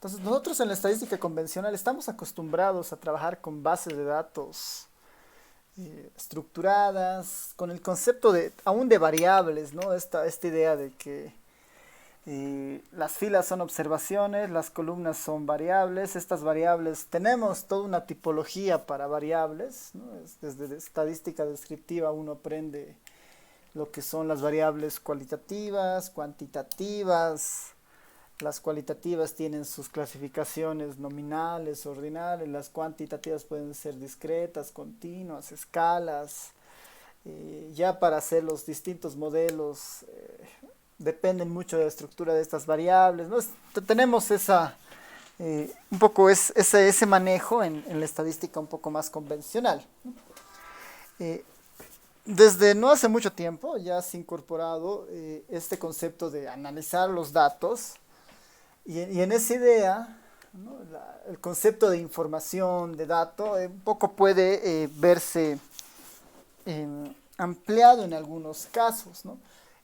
Entonces, nosotros en la estadística convencional estamos acostumbrados a trabajar con bases de datos estructuradas, con el concepto de, aún de variables, ¿no? Esta idea de que las filas son observaciones, las columnas son variables, estas variables, tenemos toda una tipología para variables, ¿no? Desde estadística descriptiva uno aprende lo que son las variables cualitativas, cuantitativas. Las cualitativas tienen sus clasificaciones nominales, ordinales, las cuantitativas pueden ser discretas, continuas, escalas. Ya para hacer los distintos modelos dependen mucho de la estructura de estas variables, ¿no? Tenemos un poco ese manejo en la estadística un poco más convencional. Eh, Desde no hace mucho tiempo ya se ha incorporado este concepto de analizar los datos y en esa idea, ¿no? El concepto de información, de dato, un poco puede verse ampliado en algunos casos, ¿no?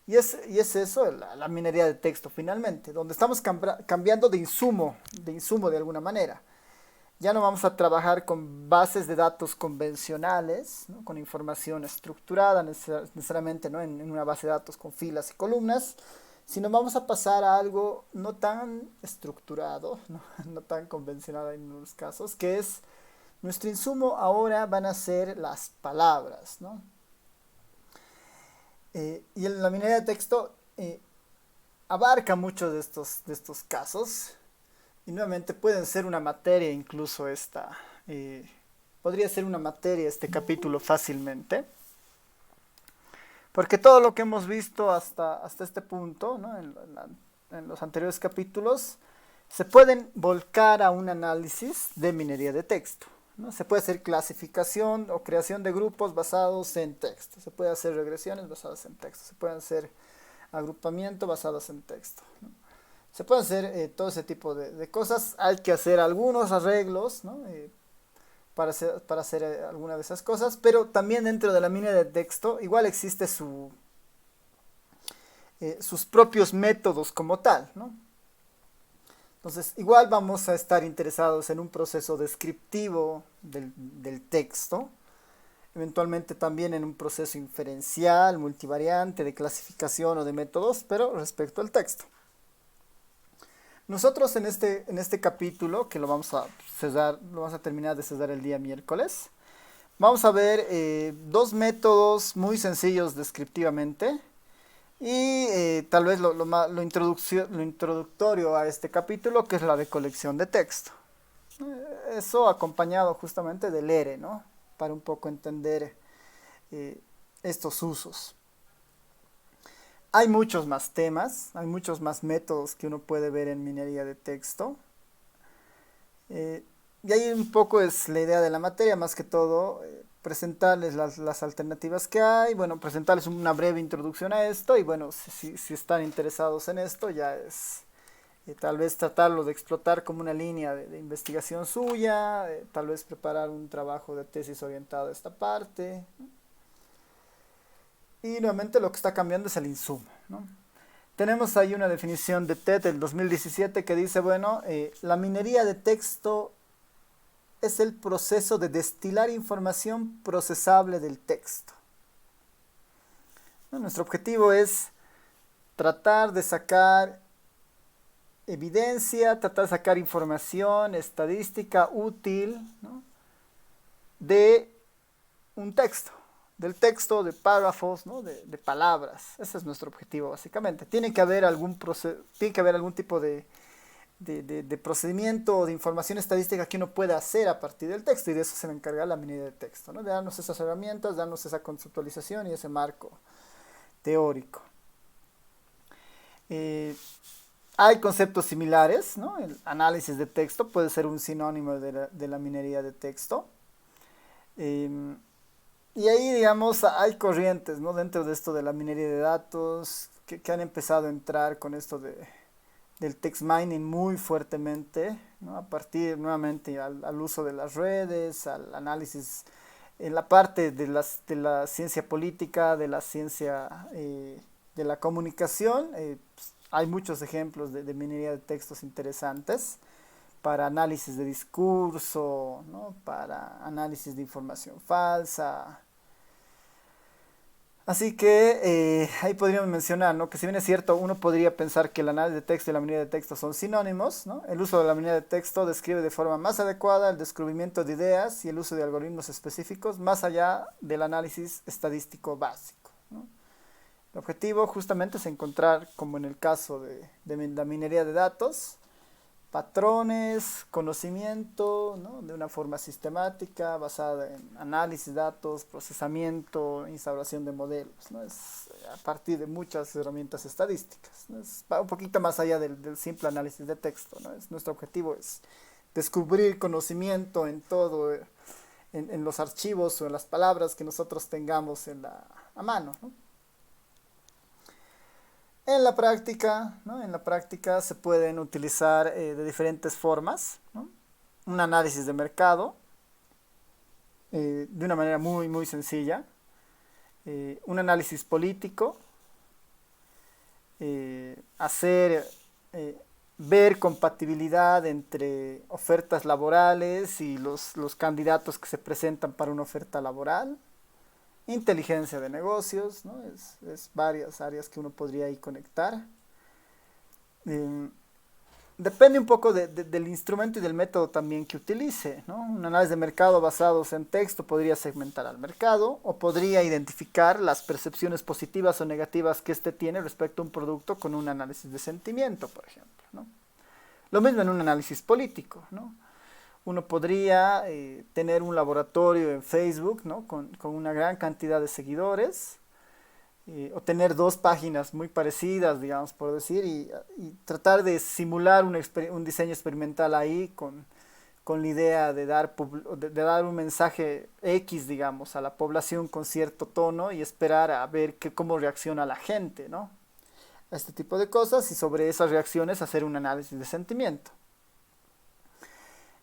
Y es eso, la minería de texto finalmente, donde estamos cambiando de insumo de alguna manera. Ya no vamos a trabajar con bases de datos convencionales, ¿no? Con información estructurada, necesariamente, ¿no? En una base de datos con filas y columnas, sino vamos a pasar a algo no tan estructurado, ¿no? No tan convencional en unos casos, que es nuestro insumo ahora van a ser las palabras, ¿no? Y en la minería de texto abarca muchos de estos casos y nuevamente pueden ser una materia incluso podría ser una materia este capítulo fácilmente, porque todo lo que hemos visto hasta este punto, ¿no? En los anteriores capítulos, se pueden volcar a un análisis de minería de texto, ¿no? Se puede hacer clasificación o creación de grupos basados en texto, se puede hacer regresiones basadas en texto, se pueden hacer agrupamiento basados en texto, ¿no? Se puede hacer todo ese tipo de cosas. Hay que hacer algunos arreglos, ¿no? Para hacer alguna de esas cosas, pero también dentro de la minería de texto igual existe sus propios métodos como tal, ¿no? Entonces, igual vamos a estar interesados en un proceso descriptivo del texto, eventualmente también en un proceso inferencial, multivariante, de clasificación o de métodos, pero respecto al texto. Nosotros en este capítulo, que lo vamos a terminar de cerrar el día miércoles, vamos a ver dos métodos muy sencillos descriptivamente y tal vez lo introductorio a este capítulo, que es la recolección de texto. Eso acompañado justamente del ERE, ¿no? Para un poco entender estos usos. Hay muchos más temas, hay muchos más métodos que uno puede ver en minería de texto. Eh, y ahí un poco es la idea de la materia, más que todo, presentarles las alternativas que hay, bueno, presentarles una breve introducción a esto y bueno, si están interesados en esto, ya es tal vez tratarlo de explotar como una línea de investigación suya, tal vez preparar un trabajo de tesis orientado a esta parte. Y nuevamente lo que está cambiando es el insumo, ¿no? Tenemos ahí una definición de TED del 2017 que dice, bueno, la minería de texto es el proceso de destilar información procesable del texto, ¿no? Nuestro objetivo es tratar de sacar evidencia, tratar de sacar información estadística útil, ¿no? De un texto, del texto, de párrafos, ¿no? de palabras. Ese es nuestro objetivo básicamente. Tiene que haber algún tipo de procedimiento o de información estadística que uno pueda hacer a partir del texto y de eso se va a encargar la minería de texto, ¿no? De darnos esas herramientas, darnos esa conceptualización y ese marco teórico. Eh, Hay conceptos similares, ¿no? El análisis de texto puede ser un sinónimo de la minería de texto. Eh, y ahí, digamos, hay corrientes, ¿no? Dentro de esto de la minería de datos que han empezado a entrar con esto del text mining muy fuertemente, ¿no? A partir nuevamente al uso de las redes, al análisis en la parte de la ciencia política, de la ciencia de la comunicación. Pues, hay muchos ejemplos de minería de textos interesantes. para análisis de discurso, ¿no? Para análisis de información falsa. Así que ahí podríamos mencionar, ¿no? Que si bien es cierto, uno podría pensar que el análisis de texto y la minería de texto son sinónimos, ¿no? El uso de la minería de texto describe de forma más adecuada el descubrimiento de ideas y el uso de algoritmos específicos más allá del análisis estadístico básico, ¿no? El objetivo justamente es encontrar, como en el caso de la minería de datos, patrones, conocimiento, ¿no? De una forma sistemática, basada en análisis de datos, procesamiento, instauración de modelos, ¿no? Es a partir de muchas herramientas estadísticas, ¿no? Es un poquito más allá del simple análisis de texto, ¿no? Nuestro objetivo es descubrir conocimiento en todo, en los archivos o en las palabras que nosotros tengamos a mano, ¿no? En la práctica, ¿no? En la práctica se pueden utilizar de diferentes formas, ¿no? Un análisis de mercado, de una manera muy, muy sencilla, un análisis político, hacer, ver compatibilidad entre ofertas laborales y los candidatos que se presentan para una oferta laboral, inteligencia de negocios, ¿no? Es varias áreas que uno podría ahí conectar. Eh, Depende un poco del instrumento y del método también que utilice, ¿no? Un análisis de mercado basado en texto podría segmentar al mercado o podría identificar las percepciones positivas o negativas que éste tiene respecto a un producto con un análisis de sentimiento, por ejemplo, ¿no? Lo mismo en un análisis político, ¿no? Uno podría tener un laboratorio en Facebook, ¿no? Con una gran cantidad de seguidores, o tener dos páginas muy parecidas, digamos, por decir, y tratar de simular un diseño experimental ahí con la idea de dar un mensaje X, digamos, a la población con cierto tono y esperar a ver cómo reacciona la gente, ¿no? A este tipo de cosas y sobre esas reacciones hacer un análisis de sentimiento.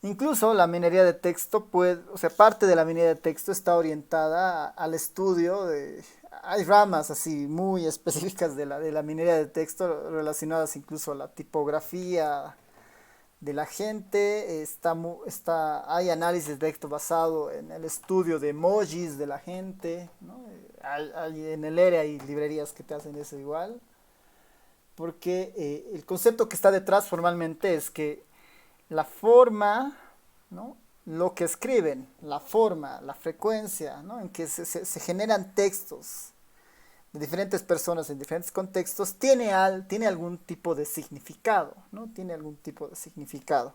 Incluso la minería de texto puede, o sea, parte de la minería de texto está orientada al estudio de, hay ramas así muy específicas de la minería de texto relacionadas incluso a la tipografía de la gente, hay análisis de texto basado en el estudio de emojis de la gente, ¿no? En el ERE hay librerías que te hacen eso igual, porque el concepto que está detrás formalmente es que la forma, ¿no? Lo que escriben, la forma, la frecuencia, ¿no? En que se generan textos de diferentes personas en diferentes contextos, tiene algún tipo de significado, ¿no? Tiene algún tipo de significado.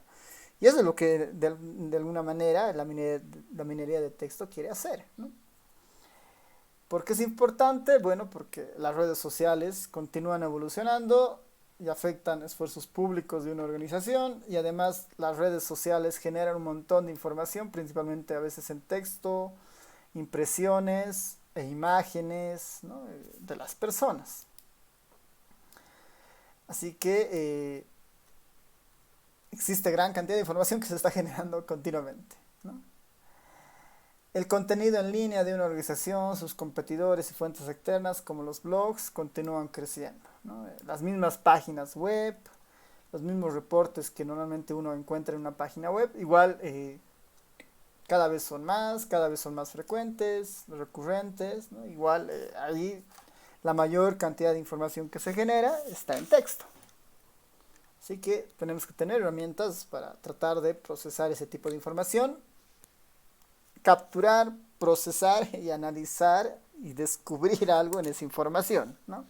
Y eso es lo que de alguna manera la minería de texto quiere hacer, ¿no? ¿Por qué es importante? Bueno, porque las redes sociales continúan evolucionando y afectan esfuerzos públicos de una organización y además las redes sociales generan un montón de información, principalmente a veces en texto, impresiones e imágenes, ¿no? De las personas. Así que existe gran cantidad de información que se está generando continuamente, ¿no? El contenido en línea de una organización, sus competidores y fuentes externas como los blogs continúan creciendo, ¿no? Las mismas páginas web, los mismos reportes que normalmente uno encuentra en una página web, igual cada vez son más frecuentes, recurrentes, ¿no? Igual ahí la mayor cantidad de información que se genera está en texto. Así que tenemos que tener herramientas para tratar de procesar ese tipo de información, capturar, procesar y analizar y descubrir algo en esa información, ¿no?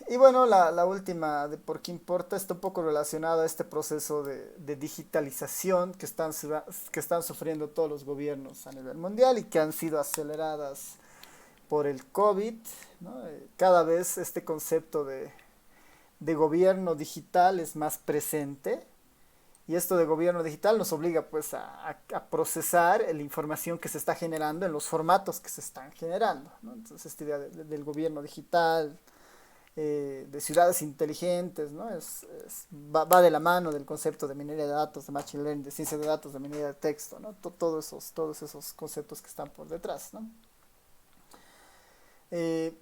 Y bueno, la última de por qué importa está un poco relacionado a este proceso de digitalización que están sufriendo todos los gobiernos a nivel mundial y que han sido aceleradas por el COVID, ¿no? Cada vez este concepto de gobierno digital es más presente. Y esto de gobierno digital nos obliga pues a procesar la información que se está generando en los formatos que se están generando, ¿no? Entonces esta idea del gobierno digital, de ciudades inteligentes, ¿no? Va de la mano del concepto de minería de datos, de machine learning, de ciencia de datos, de minería de texto, ¿no? Todos esos conceptos que están por detrás, ¿no?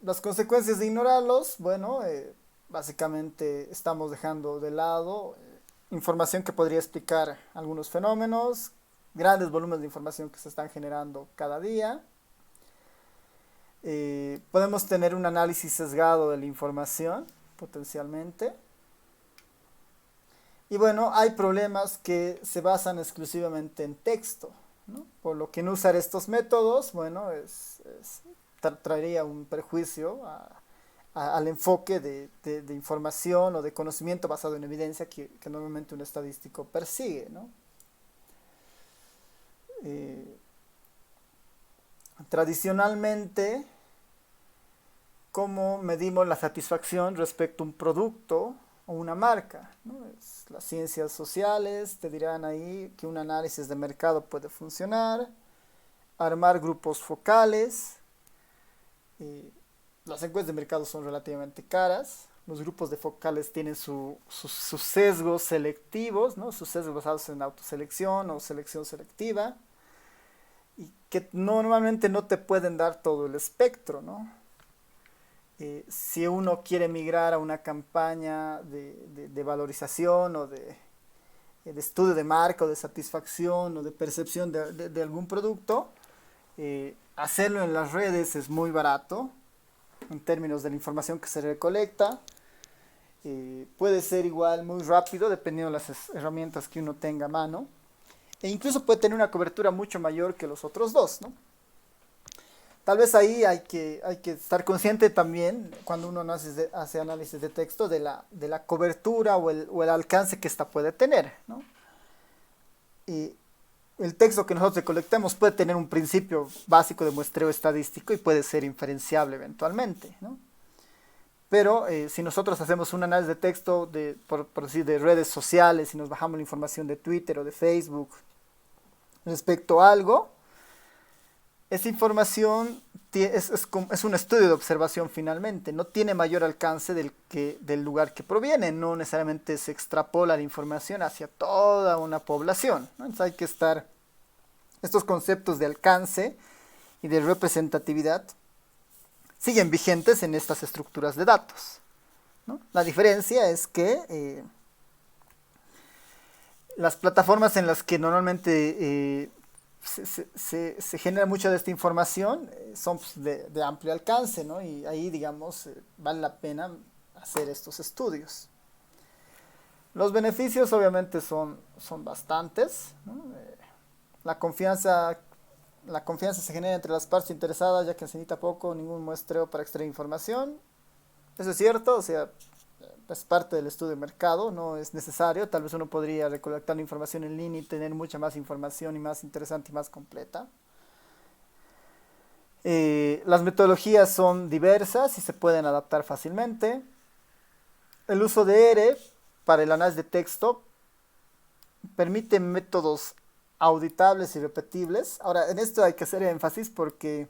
Las consecuencias de ignorarlos, bueno, básicamente estamos dejando de lado información que podría explicar algunos fenómenos, grandes volúmenes de información que se están generando cada día. Podemos tener un análisis sesgado de la información, potencialmente. Y bueno, hay problemas que se basan exclusivamente en texto, ¿no? Por lo que no usar estos métodos, bueno, traería un perjuicio al enfoque de información o de conocimiento basado en evidencia que normalmente un estadístico persigue, ¿no? Tradicionalmente, ¿cómo medimos la satisfacción respecto a un producto o una marca, ¿no? Las ciencias sociales te dirán ahí que un análisis de mercado puede funcionar, armar grupos focales. Las encuestas de mercado son relativamente caras. Los grupos de focales tienen sus sesgos selectivos, ¿no? Sus sesgos basados en autoselección o selección selectiva, y que normalmente no te pueden dar todo el espectro, ¿no? Si uno quiere migrar a una campaña de valorización o de estudio de marca o de satisfacción o de percepción de algún producto, hacerlo en las redes es muy barato en términos de la información que se recolecta. Puede ser igual muy rápido dependiendo de las herramientas que uno tenga a mano, e incluso puede tener una cobertura mucho mayor que los otros dos, ¿no? Tal vez ahí hay que estar consciente también cuando uno hace análisis de texto de la cobertura o el alcance que ésta puede tener, ¿no? Y el texto que nosotros recolectamos puede tener un principio básico de muestreo estadístico y puede ser inferenciable eventualmente, ¿no? Pero si nosotros hacemos un análisis de texto por decir, de redes sociales y nos bajamos la información de Twitter o de Facebook respecto a algo, esa información es un estudio de observación finalmente, no tiene mayor alcance del lugar que proviene, no necesariamente se extrapola la información hacia toda una población, ¿no? Entonces hay que estos conceptos de alcance y de representatividad siguen vigentes en estas estructuras de datos, ¿no? La diferencia es que las plataformas en las que normalmente se genera mucha de esta información son pues, de amplio alcance, ¿no? Y ahí, digamos, vale la pena hacer estos estudios. Los beneficios obviamente son bastantes, ¿no? La confianza se genera entre las partes interesadas, ya que se necesita poco o ningún muestreo para extraer información. Eso es cierto, o sea, es parte del estudio de mercado, no es necesario. Tal vez uno podría recolectar la información en línea y tener mucha más información y más interesante y más completa. Las metodologías son diversas y se pueden adaptar fácilmente. El uso de R para el análisis de texto permite métodos auditables y repetibles. Ahora, en esto hay que hacer énfasis porque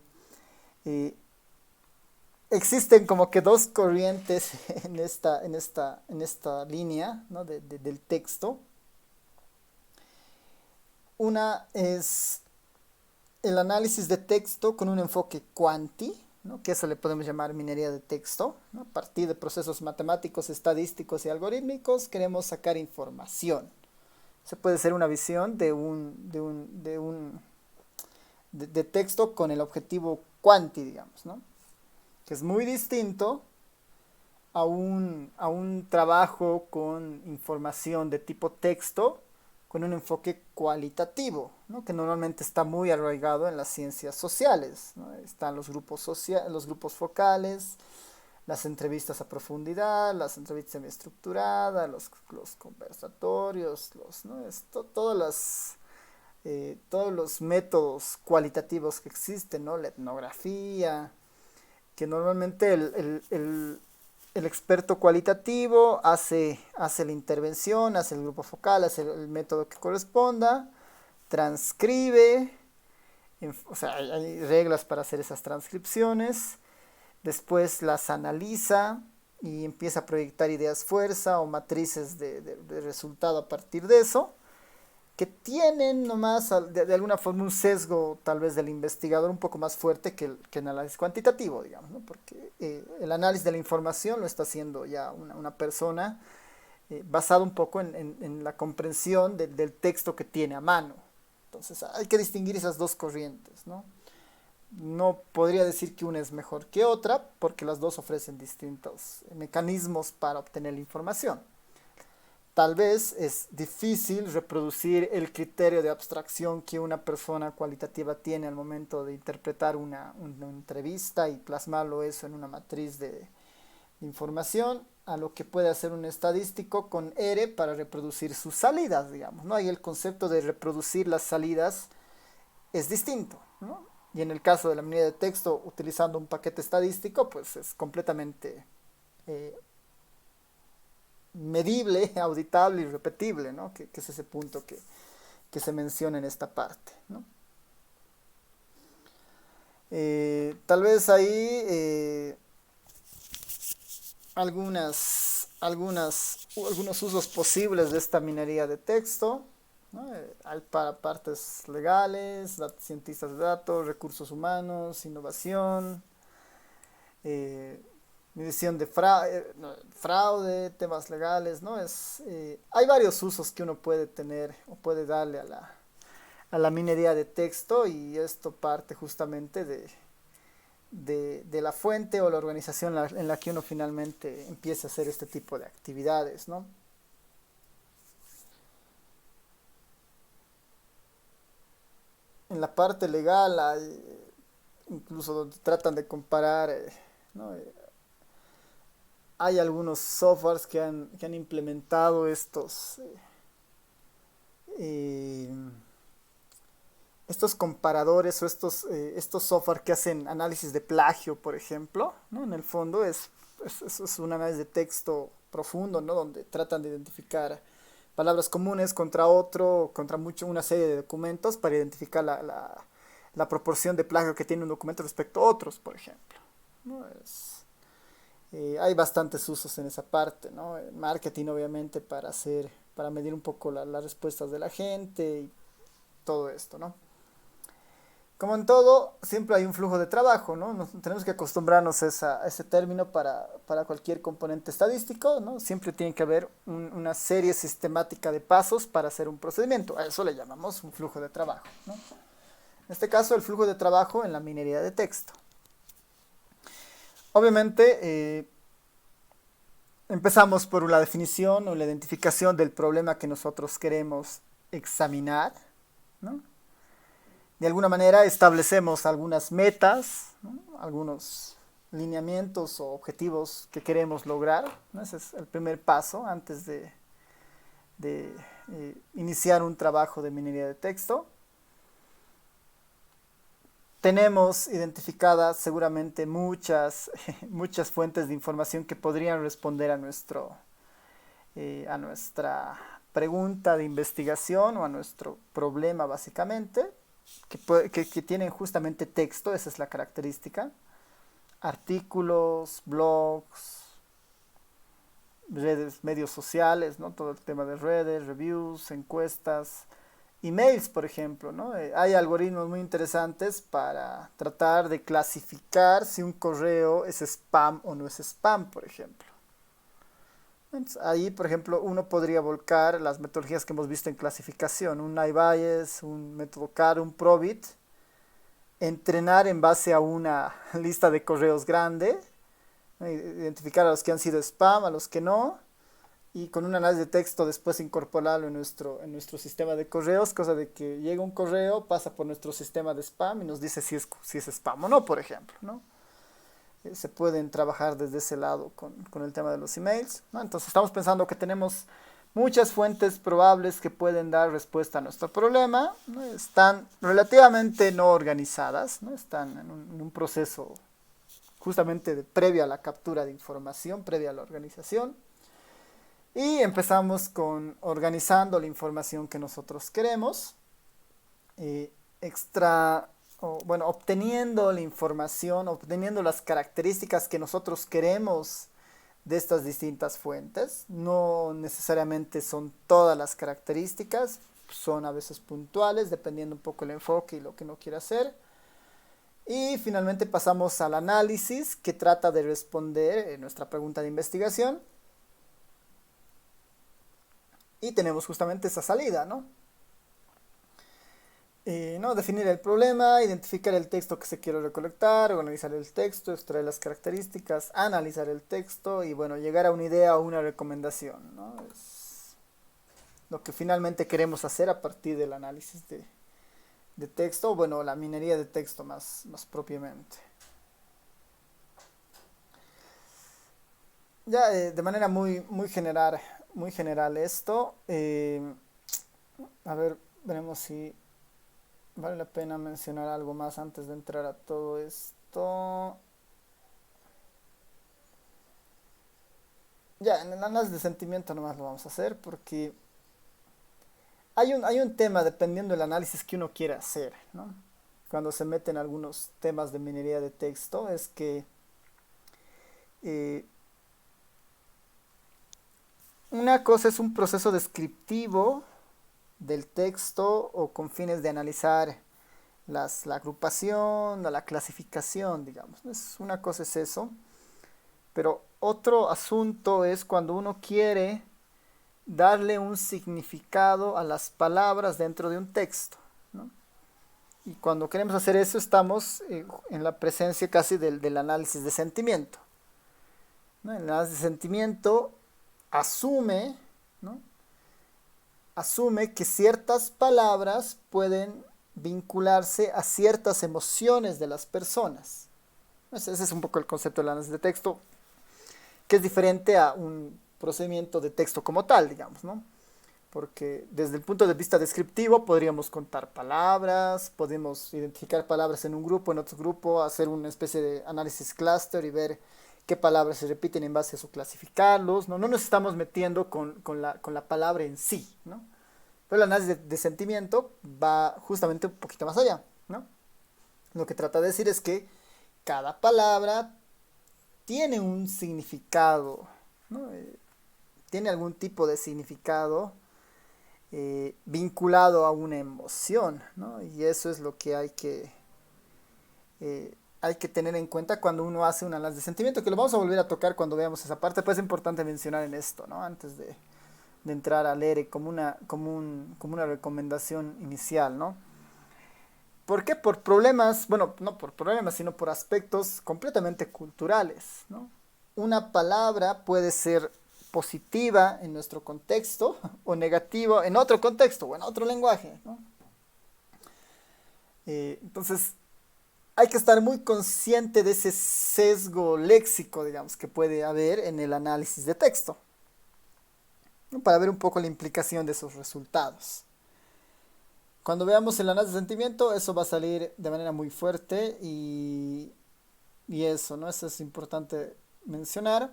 existen como que dos corrientes en esta línea, ¿no? del texto. Una es el análisis de texto con un enfoque quanti, ¿no? Que eso le podemos llamar minería de texto, ¿no? A partir de procesos matemáticos, estadísticos y algorítmicos queremos sacar información. Se puede ser una visión de texto con el objetivo quanti, digamos, ¿no? Que es muy distinto a un trabajo con información de tipo texto con un enfoque cualitativo, ¿no? Que normalmente está muy arraigado en las ciencias sociales, ¿no? Están los grupos focales, las entrevistas a profundidad, las entrevistas semiestructuradas, los conversatorios, ¿no? Todos los métodos cualitativos que existen, ¿no? La etnografía, que normalmente el experto cualitativo hace la intervención, hace el grupo focal, hace el método que corresponda, transcribe, o sea, hay reglas para hacer esas transcripciones, después las analiza y empieza a proyectar ideas fuerza o matrices de resultado a partir de eso, que tienen nomás de alguna forma un sesgo tal vez del investigador un poco más fuerte que el análisis cuantitativo, digamos, ¿no? Porque el análisis de la información lo está haciendo ya una persona basado un poco en la comprensión del texto que tiene a mano. Entonces hay que distinguir esas dos corrientes, ¿no? No podría decir que una es mejor que otra porque las dos ofrecen distintos mecanismos para obtener la información. Tal vez es difícil reproducir el criterio de abstracción que una persona cualitativa tiene al momento de interpretar una entrevista y plasmarlo eso en una matriz de información, a lo que puede hacer un estadístico con R para reproducir sus salidas, digamos, ¿no? Ahí el concepto de reproducir las salidas es distinto, ¿no? Y en el caso de la minería de texto, utilizando un paquete estadístico, pues es completamente eh, medible, auditable y repetible, ¿no? Que es ese punto que se menciona en esta parte, ¿no? Tal vez ahí algunos usos posibles de esta minería de texto, ¿no? Hay para partes legales, cientistas de datos, recursos humanos, innovación, eh, medición de fraude, temas legales, ¿no? Hay varios usos que uno puede tener o puede darle a la minería de texto y esto parte justamente de la fuente o la organización en la que uno finalmente empieza a hacer este tipo de actividades, ¿no? En la parte legal hay incluso donde tratan de comparar, ¿no? Hay algunos softwares que han implementado eh, estos comparadores o estos software que hacen análisis de plagio, por ejemplo, ¿no? En el fondo es un análisis de texto profundo, ¿no? Donde tratan de identificar palabras comunes contra otro, contra una serie de documentos para identificar la proporción de plagio que tiene un documento respecto a otros, por ejemplo, ¿no? Hay bastantes usos en esa parte, ¿no? El marketing, obviamente, para medir un poco las respuestas de la gente y todo esto, ¿no? Como en todo, siempre hay un flujo de trabajo, ¿no? Tenemos que acostumbrarnos a ese término para cualquier componente estadístico, ¿no? Siempre tiene que haber una serie sistemática de pasos para hacer un procedimiento. A eso le llamamos un flujo de trabajo, ¿no? En este caso, el flujo de trabajo en la minería de texto. Obviamente, empezamos por la definición o la identificación del problema que nosotros queremos examinar, ¿no? De alguna manera establecemos algunas metas, ¿no? Algunos lineamientos o objetivos que queremos lograr, ¿no? Ese es el primer paso antes de iniciar un trabajo de minería de texto. Tenemos identificadas seguramente muchas fuentes de información que podrían responder a nuestra pregunta de investigación o a nuestro problema básicamente, que tienen justamente texto, esa es la característica, artículos, blogs, redes, medios sociales, ¿no? Todo el tema de redes, reviews, encuestas, emails, por ejemplo, ¿no? Hay algoritmos muy interesantes para tratar de clasificar si un correo es spam o no es spam, por ejemplo. Entonces, ahí, por ejemplo, uno podría volcar las metodologías que hemos visto en clasificación, un iBayes, un método CAR, un Probit, entrenar en base a una lista de correos grande, ¿no? Identificar a los que han sido spam, a los que no, y con un análisis de texto después incorporarlo en nuestro sistema de correos, cosa de que llega un correo, pasa por nuestro sistema de spam y nos dice si es spam o no, por ejemplo, ¿no? Se pueden trabajar desde ese lado con el tema de los emails, ¿no? Entonces estamos pensando que tenemos muchas fuentes probables que pueden dar respuesta a nuestro problema, ¿no? Están relativamente no organizadas, ¿no? Están en un proceso justamente previo a la captura de información, previa a la organización. Y empezamos con organizando la información que nosotros queremos, obteniendo la información, obteniendo las características que nosotros queremos de estas distintas fuentes. No necesariamente son todas las características, son a veces puntuales, dependiendo un poco el enfoque y lo que uno quiere hacer. Y finalmente pasamos al análisis, que trata de responder nuestra pregunta de investigación. Y tenemos justamente esa salida, ¿no? ¿No? Definir el problema, identificar el texto que se quiere recolectar, organizar el texto, extraer las características, analizar el texto y bueno, llegar a una idea o una recomendación, ¿no? Es lo que finalmente queremos hacer a partir del análisis de texto, bueno, la minería de texto más propiamente. Ya de manera muy general esto, a ver, veremos si vale la pena mencionar algo más antes de entrar a todo esto. Ya, en el análisis de sentimiento nomás lo vamos a hacer porque hay un tema dependiendo del análisis que uno quiera hacer, ¿no? Cuando se meten algunos temas de minería de texto es que eh, una cosa es un proceso descriptivo del texto o con fines de analizar la agrupación o la clasificación, digamos. Una cosa es eso, pero otro asunto es cuando uno quiere darle un significado a las palabras dentro de un texto, ¿no? Y cuando queremos hacer eso estamos en la presencia casi del análisis de sentimiento, ¿no? El análisis de sentimiento asume, ¿no? Asume que ciertas palabras pueden vincularse a ciertas emociones de las personas. Ese es un poco el concepto del análisis de texto, que es diferente a un procedimiento de texto como tal, digamos, ¿no? Porque desde el punto de vista descriptivo podríamos contar palabras, podemos identificar palabras en un grupo, en otro grupo, hacer una especie de análisis cluster y ver qué palabras se repiten en base a eso clasificarlos, ¿no? No nos estamos metiendo con la palabra en sí, ¿no? Pero el análisis de sentimiento va justamente un poquito más allá, ¿no? Lo que trata de decir es que cada palabra tiene un significado, ¿no? Tiene algún tipo de significado vinculado a una emoción, ¿no? Y eso es lo que hay que tener en cuenta cuando uno hace un análisis de sentimiento, que lo vamos a volver a tocar cuando veamos esa parte, pues es importante mencionar en esto, ¿no? Antes de entrar al ERE como una recomendación inicial, ¿no? ¿Por qué? Por problemas, bueno, no por problemas, sino por aspectos completamente culturales, ¿no? Una palabra puede ser positiva en nuestro contexto o negativa en otro contexto o en otro lenguaje, ¿no? Entonces, hay que estar muy consciente de ese sesgo léxico, digamos, que puede haber en el análisis de texto, ¿no? Para ver un poco la implicación de esos resultados. Cuando veamos el análisis de sentimiento, eso va a salir de manera muy fuerte y eso, ¿no? Eso es importante mencionar.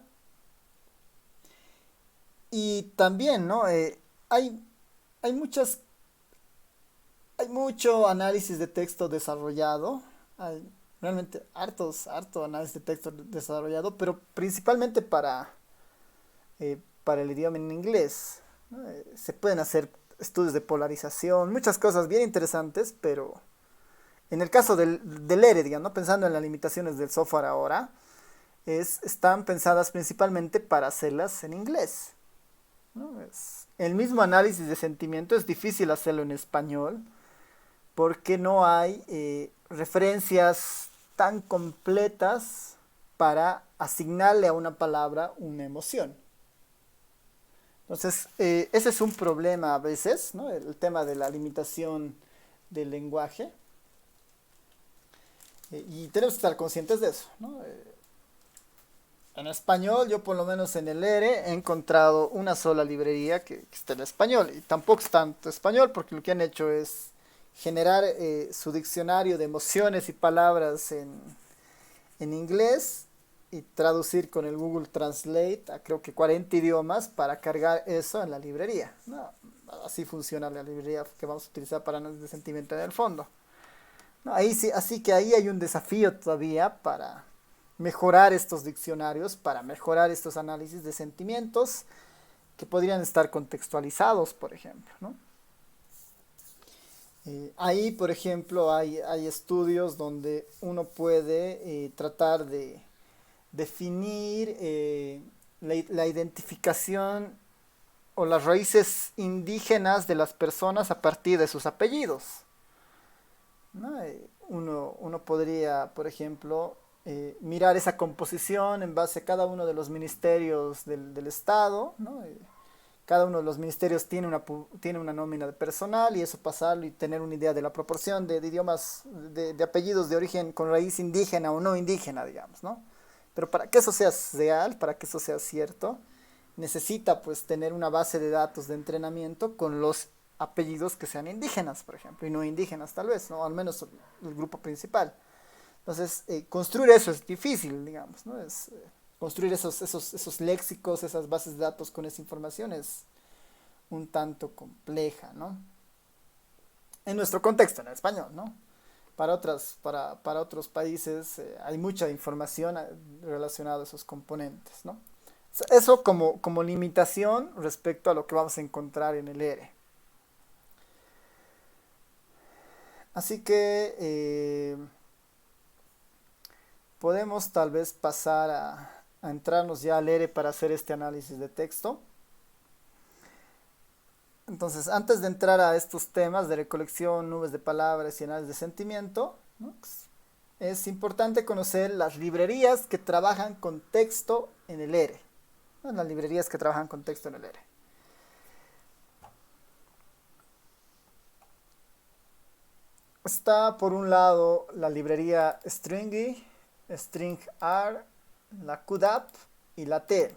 Y también, ¿no? Hay, hay muchas, hay mucho análisis de texto desarrollado. Hay realmente harto análisis de texto desarrollado, pero principalmente para el idioma en inglés, ¿no? Se pueden hacer estudios de polarización, muchas cosas bien interesantes, pero en el caso del ERE, digamos, ¿no? Pensando en las limitaciones del software ahora, están pensadas principalmente para hacerlas en inglés, ¿no? El mismo análisis de sentimiento es difícil hacerlo en español porque no hay referencias tan completas para asignarle a una palabra una emoción. Entonces, ese es un problema a veces, ¿no? El tema de la limitación del lenguaje. Y tenemos que estar conscientes de eso, ¿no? En español, yo por lo menos en el ERE he encontrado una sola librería que está en español. Y tampoco es tanto español porque lo que han hecho es generar su diccionario de emociones y palabras en inglés y traducir con el Google Translate a creo que 40 idiomas para cargar eso en la librería, ¿no? Así funciona la librería que vamos a utilizar para análisis de sentimiento en el fondo, ¿no? Ahí sí, así que ahí hay un desafío todavía para mejorar estos diccionarios, para mejorar estos análisis de sentimientos que podrían estar contextualizados, por ejemplo, ¿no? Ahí, por ejemplo, hay estudios donde uno puede tratar de definir la identificación o las raíces indígenas de las personas a partir de sus apellidos, ¿no? Uno podría, por ejemplo, mirar esa composición en base a cada uno de los ministerios del Estado, ¿no? Cada uno de los ministerios tiene una nómina de personal y eso pasarlo y tener una idea de la proporción de idiomas, de apellidos de origen con raíz indígena o no indígena, digamos, ¿no? Pero para que eso sea real, para que eso sea cierto, necesita pues tener una base de datos de entrenamiento con los apellidos que sean indígenas, por ejemplo, y no indígenas tal vez, ¿no? Al menos el grupo principal. Entonces, construir eso es difícil, digamos, ¿no? Construir esos léxicos, esas bases de datos con esa información es un tanto compleja, ¿no? En nuestro contexto, en el español, ¿no? Para otros países hay mucha información relacionada a esos componentes, ¿no? Eso como limitación respecto a lo que vamos a encontrar en el ERE. Así que podemos tal vez pasar a entrarnos ya al ERE para hacer este análisis de texto. Entonces, antes de entrar a estos temas de recolección, nubes de palabras y análisis de sentimiento, ¿no? Es importante conocer las librerías que trabajan con texto en el ERE, ¿no? Las librerías que trabajan con texto en el ERE. Está por un lado la librería Stringy, StringR, la QDAP y la TM.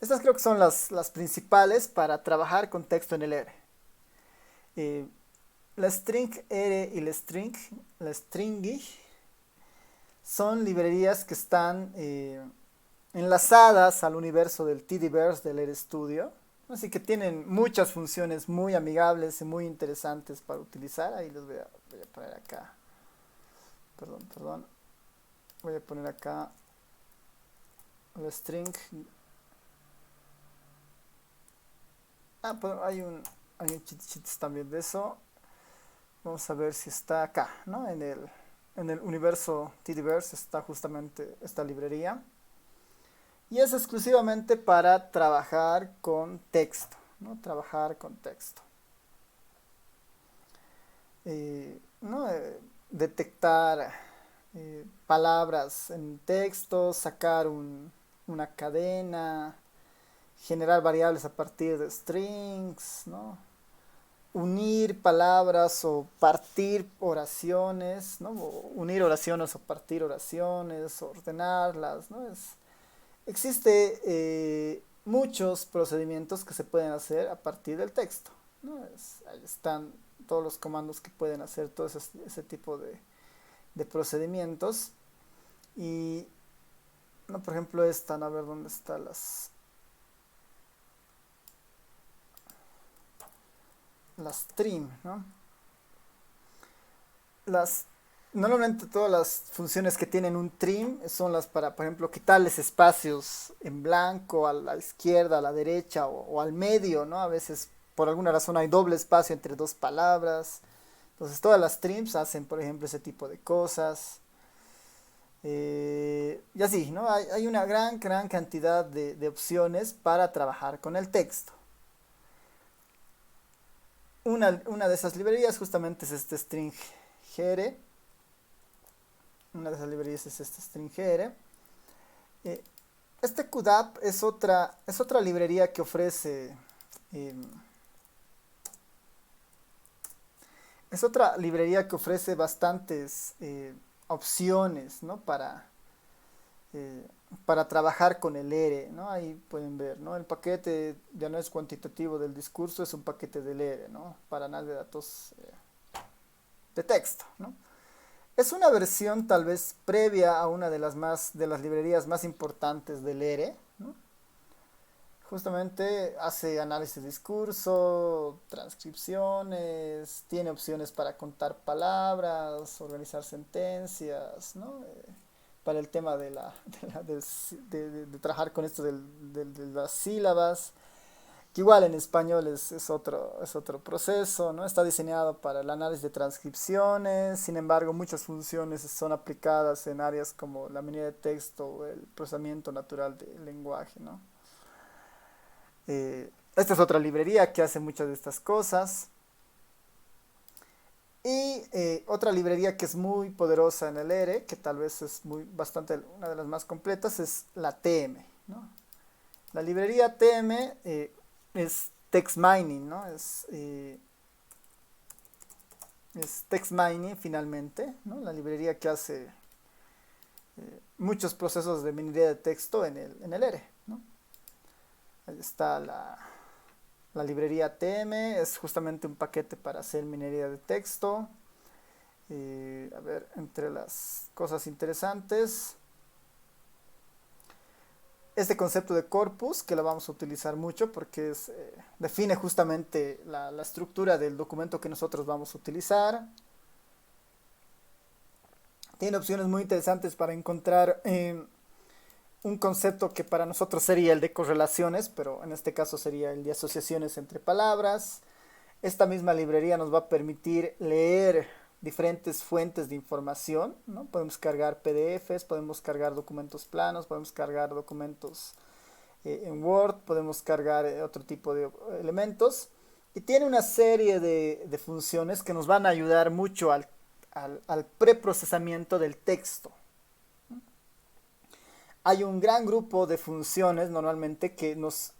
Estas creo que son las principales para trabajar con texto en el R. Eh, la string R y la stringy, son librerías que están enlazadas al universo del TDverse del RStudio. Así que tienen muchas funciones muy amigables y muy interesantes para utilizar. Ahí les voy a poner acá. Perdón. Voy a poner acá la string. Pues hay un cheat también de eso. Vamos a ver si está acá, ¿no? En el universo TDverse está justamente esta librería. Y es exclusivamente para trabajar con texto, ¿no? Trabajar con texto. ¿No? Detectar palabras en texto, sacar una cadena, generar variables a partir de strings, ¿no? Unir palabras o partir oraciones, ¿no? O unir oraciones o partir oraciones, ordenarlas, ¿no? Existe muchos procedimientos que se pueden hacer a partir del texto, ¿no? Ahí están todos los comandos que pueden hacer todo ese tipo de procedimientos. Y, no, por ejemplo, esta, ¿no? A ver dónde están las trim, ¿no? Las, Normalmente todas las funciones que tienen un trim son las para, por ejemplo, quitarles espacios en blanco a la izquierda, a la derecha o al medio, ¿no? A veces por alguna razón hay doble espacio entre dos palabras. Entonces todas las trims hacen, por ejemplo, ese tipo de cosas. Y así, ¿no? Hay una gran cantidad de opciones para trabajar con el texto. Una de esas librerías justamente es este stringere. Una de esas librerías es este stringere. Eh, este QDAP es otra librería que ofrece... eh, es otra librería que ofrece bastantes opciones, ¿no? Eh, para trabajar con el ERE, ¿no? Ahí pueden ver, ¿no? El paquete de análisis cuantitativo del discurso es un paquete del ERE, ¿no? Para análisis de datos de texto, ¿no? Es una versión tal vez previa a una de las librerías más importantes del ERE, ¿no? Justamente hace análisis de discurso, transcripciones, tiene opciones para contar palabras, organizar sentencias, ¿no? Para el tema de trabajar con esto de las sílabas. que igual en español es otro proceso, ¿no? Está diseñado para el análisis de transcripciones, sin embargo, muchas funciones son aplicadas en áreas como la minería de texto o el procesamiento natural del lenguaje, ¿no? Esta es otra librería que hace muchas de estas cosas. Y otra librería que es muy poderosa en el R, que tal vez es bastante una de las más completas, es la TM, ¿no? La librería TM es text mining, ¿no? Es text mining finalmente, ¿no? La librería que hace muchos procesos de minería de texto en el R, ¿no? Ahí está la librería TM, es justamente un paquete para hacer minería de texto. A ver, entre las cosas interesantes, este concepto de corpus, que lo vamos a utilizar mucho porque define justamente la estructura del documento que nosotros vamos a utilizar. Tiene opciones muy interesantes para encontrar un concepto que para nosotros sería el de correlaciones, pero en este caso sería el de asociaciones entre palabras. Esta misma librería nos va a permitir leer diferentes fuentes de información, ¿no? Podemos cargar PDFs, podemos cargar documentos planos, podemos cargar documentos en Word, podemos cargar otro tipo de elementos. Y tiene una serie de funciones que nos van a ayudar mucho al preprocesamiento del texto. Hay un gran grupo de funciones normalmente que nos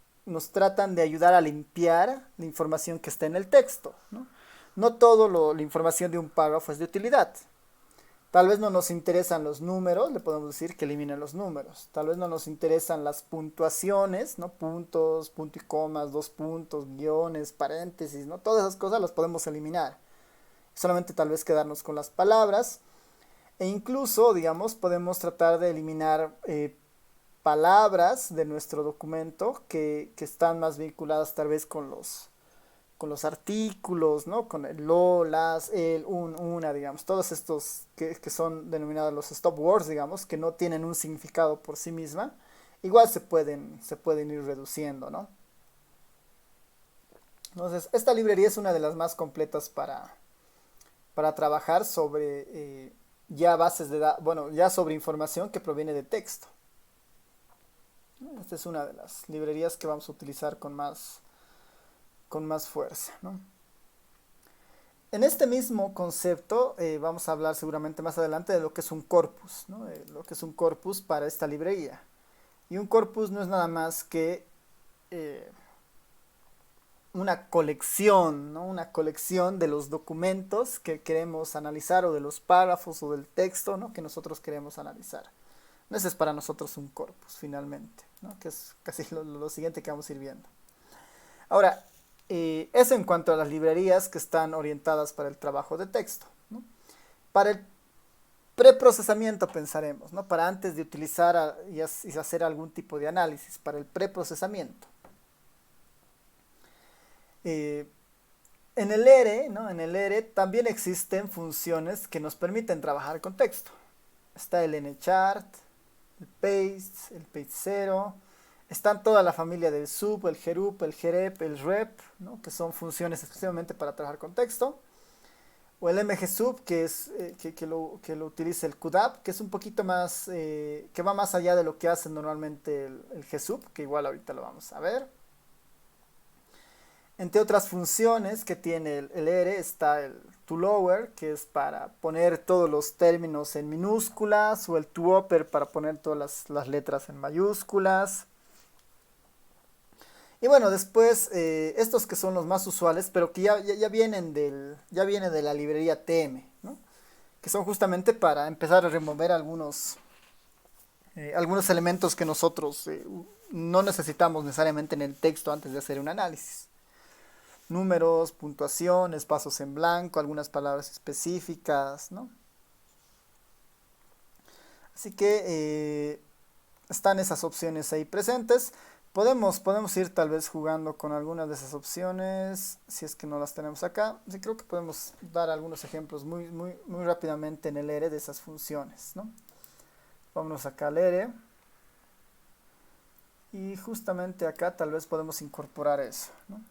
tratan de ayudar a limpiar la información que está en el texto, ¿no? No toda la información de un párrafo es de utilidad. Tal vez no nos interesan los números, le podemos decir que eliminen los números. Tal vez no nos interesan las puntuaciones, ¿no? Puntos, punto y comas, dos puntos, guiones, paréntesis, ¿no? Todas esas cosas las podemos eliminar. Solamente tal vez quedarnos con las palabras. E incluso, digamos, podemos tratar de eliminar palabras de nuestro documento que están más vinculadas tal vez con los artículos, ¿no? Con el lo, las, el, una, digamos. Todos estos que son denominados los stop words, digamos, que no tienen un significado por sí misma, igual se pueden ir reduciendo, ¿no? Entonces, esta librería es una de las más completas para trabajar sobre ya bases de datos, bueno, ya sobre información que proviene de texto. Esta es una de las librerías que vamos a utilizar con más fuerza, ¿no? En este mismo concepto vamos a hablar seguramente más adelante de lo que es un corpus, ¿no? Lo que es un corpus para esta librería. Y un corpus no es nada más que una colección, ¿no? Una colección de los documentos que queremos analizar o de los párrafos o del texto, ¿no? Que nosotros queremos analizar. Ese es para nosotros un corpus, finalmente, ¿no? Que es casi lo siguiente que vamos a ir viendo. Ahora, eso en cuanto a las librerías que están orientadas para el trabajo de texto, ¿no? Para el preprocesamiento pensaremos, ¿no? Para antes de utilizar y hacer algún tipo de análisis, para el preprocesamiento. En el R, ¿no? En el R también existen funciones que nos permiten trabajar con texto. Está el nchart, el page 0, están toda la familia del sub, el gerup, el gerep, el rep, ¿no? Que son funciones exclusivamente para trabajar con texto. O el mgsub, que es que lo utiliza el qdap, que es un poquito más, que va más allá de lo que hace normalmente el gsub, que igual ahorita lo vamos a ver. Entre otras funciones que tiene el R está el toLower, que es para poner todos los términos en minúsculas, o el toUpper para poner todas las letras en mayúsculas. Y bueno, después estos que son los más usuales, pero que ya vienen de la librería TM, ¿no? Que son justamente para empezar a remover algunos elementos que nosotros no necesitamos necesariamente en el texto antes de hacer un análisis. Números, puntuación, espacios en blanco, algunas palabras específicas, ¿no? Así que están esas opciones ahí presentes. Podemos ir tal vez jugando con algunas de esas opciones, si es que no las tenemos acá. Sí, creo que podemos dar algunos ejemplos muy rápidamente en el R de esas funciones, ¿no? Vámonos acá al R. Y justamente acá tal vez podemos incorporar eso, ¿no?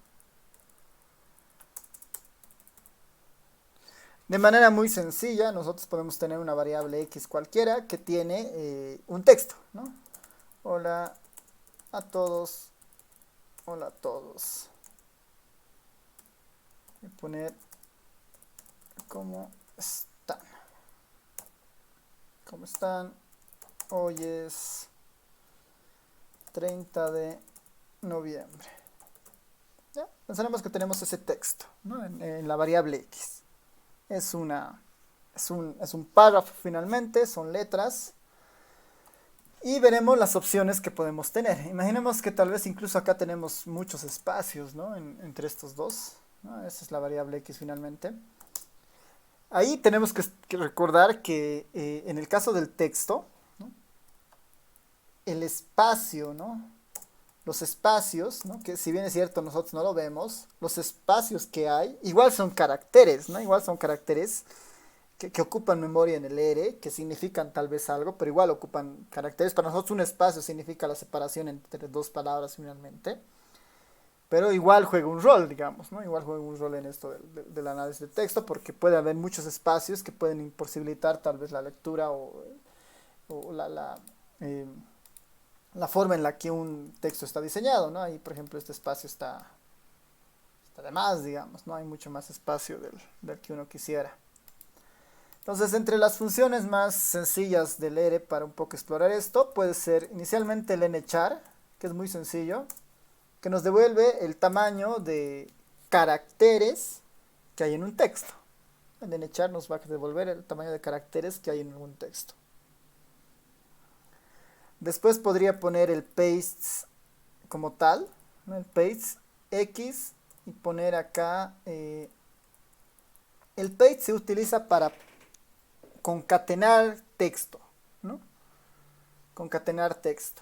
De manera muy sencilla, nosotros podemos tener una variable x cualquiera que tiene un texto, ¿no? Hola a todos, hola a todos. Voy a poner cómo están. ¿Cómo están? Hoy es 30 de noviembre. ¿Ya? Pensaremos que tenemos ese texto, ¿no? En la variable x. Es un párrafo finalmente, son letras. Y veremos las opciones que podemos tener. Imaginemos que tal vez incluso acá tenemos muchos espacios, ¿no? Entre estos dos, ¿no? Esa es la variable x finalmente. Ahí tenemos que recordar que en el caso del texto, ¿no? El espacio, ¿no? Los espacios, ¿no? Que si bien es cierto nosotros no lo vemos, los espacios que hay, igual son caracteres, ¿no? Igual son caracteres que ocupan memoria en el R, que significan tal vez algo, pero igual ocupan caracteres. Para nosotros un espacio significa la separación entre dos palabras finalmente. Pero igual juega un rol, digamos, ¿no? Igual juega un rol en esto del análisis de texto, porque puede haber muchos espacios que pueden imposibilitar tal vez la lectura o eh, la forma en la que un texto está diseñado, ¿no? Ahí, por ejemplo, este espacio está de más, digamos, ¿no? Hay mucho más espacio del que uno quisiera. Entonces, entre las funciones más sencillas del R para un poco explorar esto, puede ser inicialmente el nchar, que es muy sencillo, que nos devuelve el tamaño de caracteres que hay en un texto. El nchar nos va a devolver el tamaño de caracteres que hay en un texto. Después podría poner el paste como tal, ¿no? El paste x y poner acá. El paste se utiliza para concatenar texto, ¿no? Concatenar texto.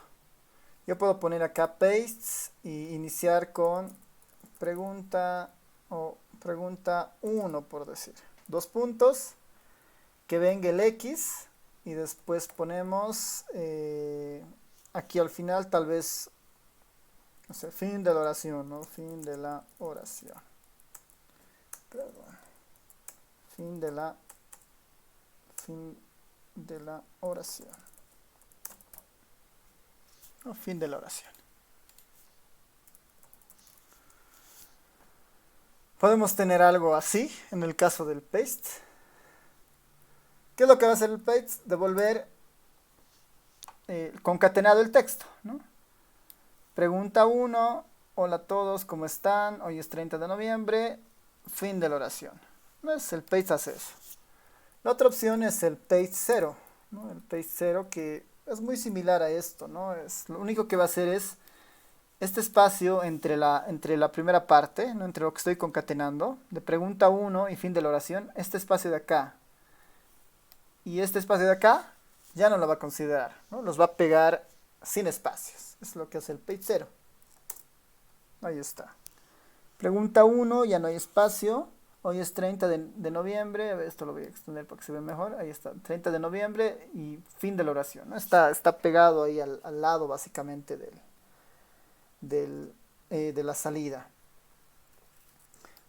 Yo puedo poner acá pastes y iniciar con pregunta o pregunta 1 por decir. Dos puntos, que venga el X y después ponemos aquí al final tal vez, no sé, fin de la oración, ¿no? Fin de la oración. Perdón. Fin de la oración. O fin de la oración. Podemos tener algo así en el caso del paste. ¿Qué es lo que va a hacer el paste? Devolver concatenado el texto, ¿no? Pregunta 1, hola a todos, ¿cómo están? Hoy es 30 de noviembre, fin de la oración. ¿No? Es el paste hace eso. La otra opción es el paste 0, ¿no? El paste 0 que es muy similar a esto, ¿no? Lo único que va a hacer es este espacio entre la primera parte, ¿no? Entre lo que estoy concatenando, de pregunta 1 y fin de la oración, este espacio de acá y este espacio de acá ya no lo va a considerar, ¿no? Los va a pegar sin espacios. Es lo que hace el paste 0. Ahí está. Pregunta 1, ya no hay espacio. Hoy es 30 de noviembre. A ver, esto lo voy a extender para que se vea mejor. Ahí está, 30 de noviembre y fin de la oración, ¿no? Está pegado ahí al lado básicamente de la salida.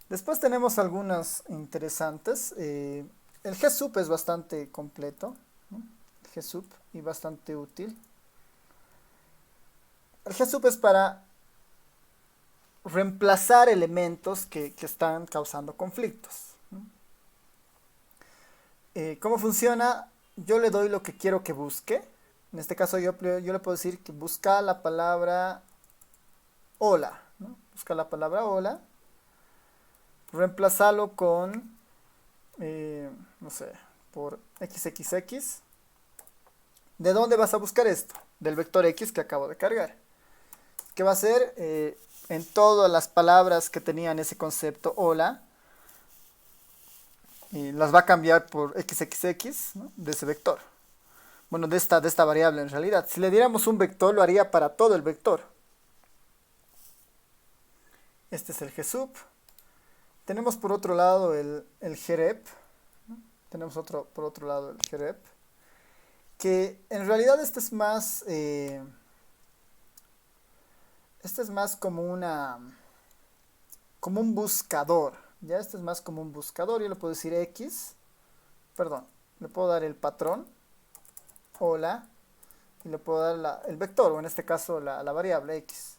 Después tenemos algunas interesantes. El GSUP es bastante completo, ¿no? El GSUP y bastante útil. El GSUP es para reemplazar elementos que están causando conflictos, ¿no? ¿Cómo funciona? Yo le doy lo que quiero que busque. En este caso yo le puedo decir que busca la palabra hola, ¿no? Busca la palabra hola, reemplazarlo con, no sé, por xxx. ¿De dónde vas a buscar esto? Del vector x que acabo de cargar. ¿Qué va a hacer? En todas las palabras que tenían ese concepto hola, las va a cambiar por xxx, ¿no? De ese vector. Bueno, de esta variable en realidad. Si le diéramos un vector, lo haría para todo el vector. Este es el GSUP. Tenemos por otro lado el grep, ¿no? Tenemos por otro lado el grep, que en realidad este es más Este es más como un buscador. Ya este es más como un buscador. Yo le puedo decir X, perdón, le puedo dar el patrón, hola, y le puedo dar el vector, o en este caso la variable X.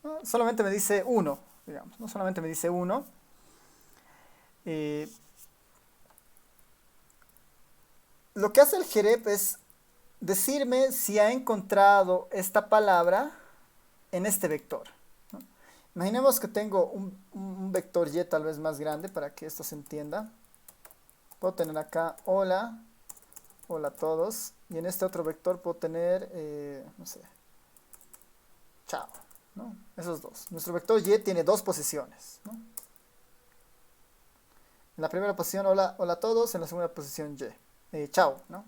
¿No? Solamente me dice 1, digamos, no solamente me dice 1. Lo que hace el grep es decirme si ha encontrado esta palabra en este vector. ¿No? Imaginemos que tengo un vector y tal vez más grande para que esto se entienda. Puedo tener acá hola, hola a todos. Y en este otro vector puedo tener, no sé, chao. ¿No? Esos dos. Nuestro vector y tiene dos posiciones. ¿No? En la primera posición hola, hola a todos. En la segunda posición y. Chao. ¿No?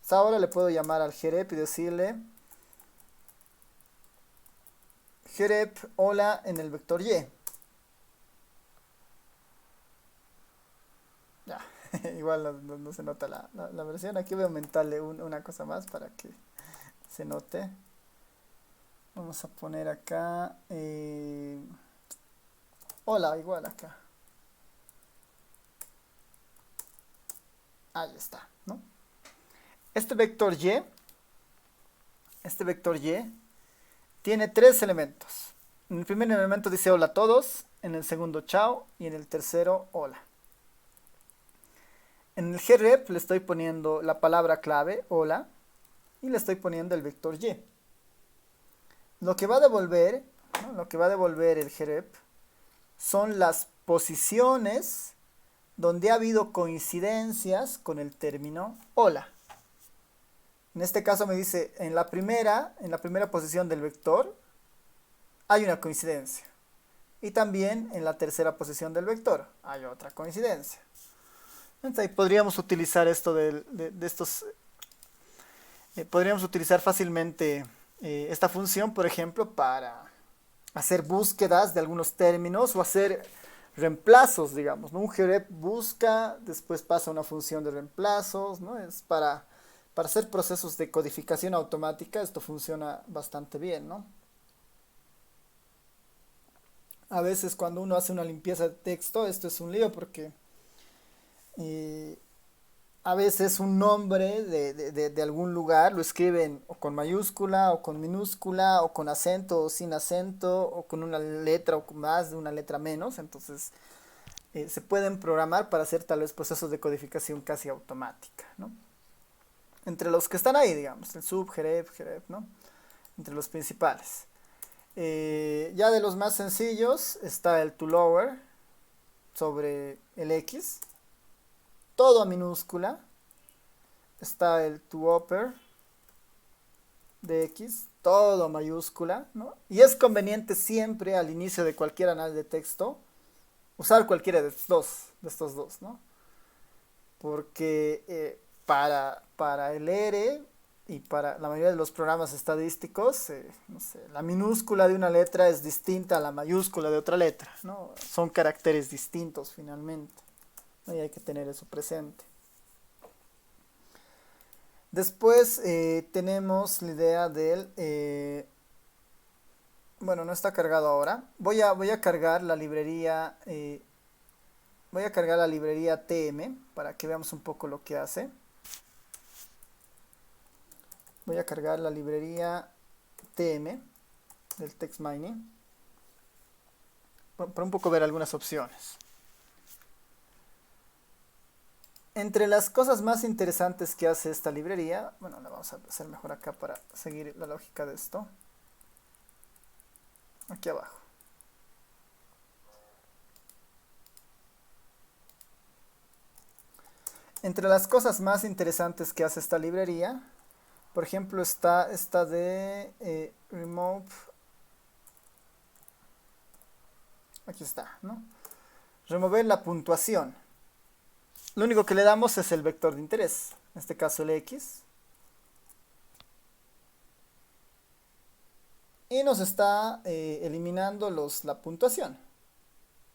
Ahora le puedo llamar al grep y decirle grep hola en el vector y. Ya, igual no se nota la versión. Aquí voy a aumentarle una cosa más para que se note. Vamos a poner acá hola igual acá. Ahí está, ¿no? Este vector y tiene tres elementos. En el primer elemento dice hola a todos, en el segundo chao y en el tercero hola. En el grep le estoy poniendo la palabra clave hola y le estoy poniendo el vector y. Lo que va a devolver, ¿no? Lo que va a devolver el grep son las posiciones donde ha habido coincidencias con el término hola. En este caso me dice en la primera posición del vector hay una coincidencia. Y también en la tercera posición del vector hay otra coincidencia. Entonces ahí podríamos utilizar esto de estos. Podríamos utilizar fácilmente esta función, por ejemplo, para hacer búsquedas de algunos términos o hacer reemplazos, digamos, ¿no? Un grep busca, después pasa una función de reemplazos, ¿no? Es para hacer procesos de codificación automática, esto funciona bastante bien, ¿no? A veces cuando uno hace una limpieza de texto, esto es un lío porque eh, a veces un nombre de algún lugar lo escriben o con mayúscula o con minúscula o con acento o sin acento o con una letra o con más de una letra menos. Entonces se pueden programar para hacer tal vez procesos de codificación casi automática, ¿no? Entre los que están ahí, digamos, el sub, grep, ¿no? Entre los principales. Ya de los más sencillos está el toLower sobre el X, todo a minúscula. Está el toUpper de X, todo a mayúscula, ¿no? Y es conveniente siempre al inicio de cualquier análisis de texto usar cualquiera de estos dos, ¿no? Porque para el R y para la mayoría de los programas estadísticos, no sé, la minúscula de una letra es distinta a la mayúscula de otra letra, ¿no? Son caracteres distintos finalmente, ¿no? Y hay que tener eso presente. Después tenemos la idea del... bueno, no está cargado ahora. Voy a cargar la librería... voy a cargar la librería TM para que veamos un poco lo que hace. Voy a cargar la librería TM del text mining para un poco ver algunas opciones. Entre las cosas más interesantes que hace esta librería, bueno, la vamos a hacer mejor acá para seguir la lógica de esto. Aquí abajo. Entre las cosas más interesantes que hace esta librería, por ejemplo, está esta de remove. Aquí está, ¿no? Remover la puntuación. Lo único que le damos es el vector de interés, en este caso el X. Y nos está eliminando la puntuación,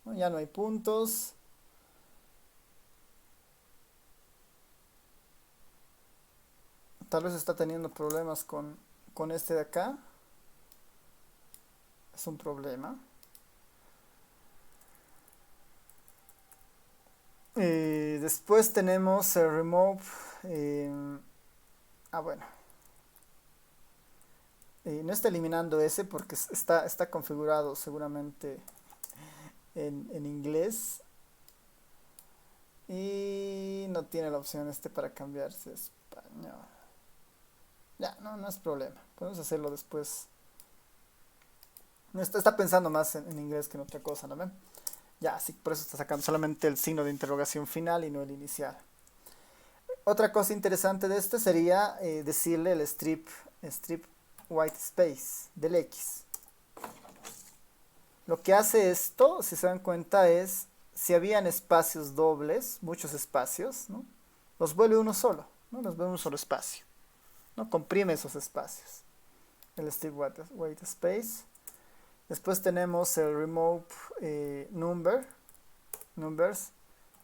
¿no? Ya no hay puntos. Tal vez está teniendo problemas con este de acá. es un problema. Después tenemos el remove. Bueno. No está eliminando ese porque está configurado seguramente en inglés. Y no tiene la opción para cambiarse a español. Ya, no es problema. Podemos hacerlo después. No está pensando más en inglés que en otra cosa, ¿no ven? Ya, sí, por eso está sacando solamente el signo de interrogación final y no el inicial. Otra cosa interesante de esto sería decirle el strip white space del X. Lo que hace esto, si se dan cuenta, es si habían espacios dobles, muchos espacios, ¿no? Los vuelve uno solo, ¿no? Los vuelve un solo espacio, ¿no? Comprime esos espacios. El strip white space. Después tenemos el remove numbers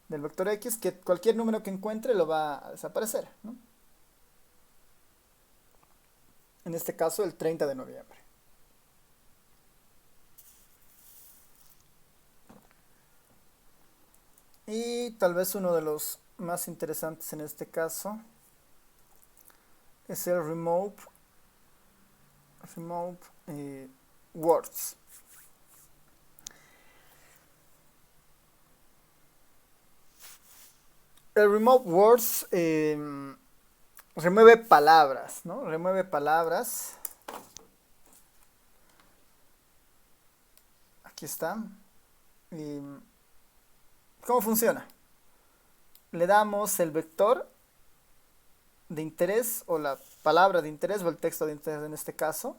del vector X, que cualquier número que encuentre lo va a desaparecer, ¿no? En este caso el 30 de noviembre. Y tal vez uno de los más interesantes en este caso es el remove words. El remove words remueve palabras, ¿no? Remueve palabras. Aquí está. ¿Cómo funciona? Le damos el vector de interés o la palabra de interés o el texto de interés en este caso,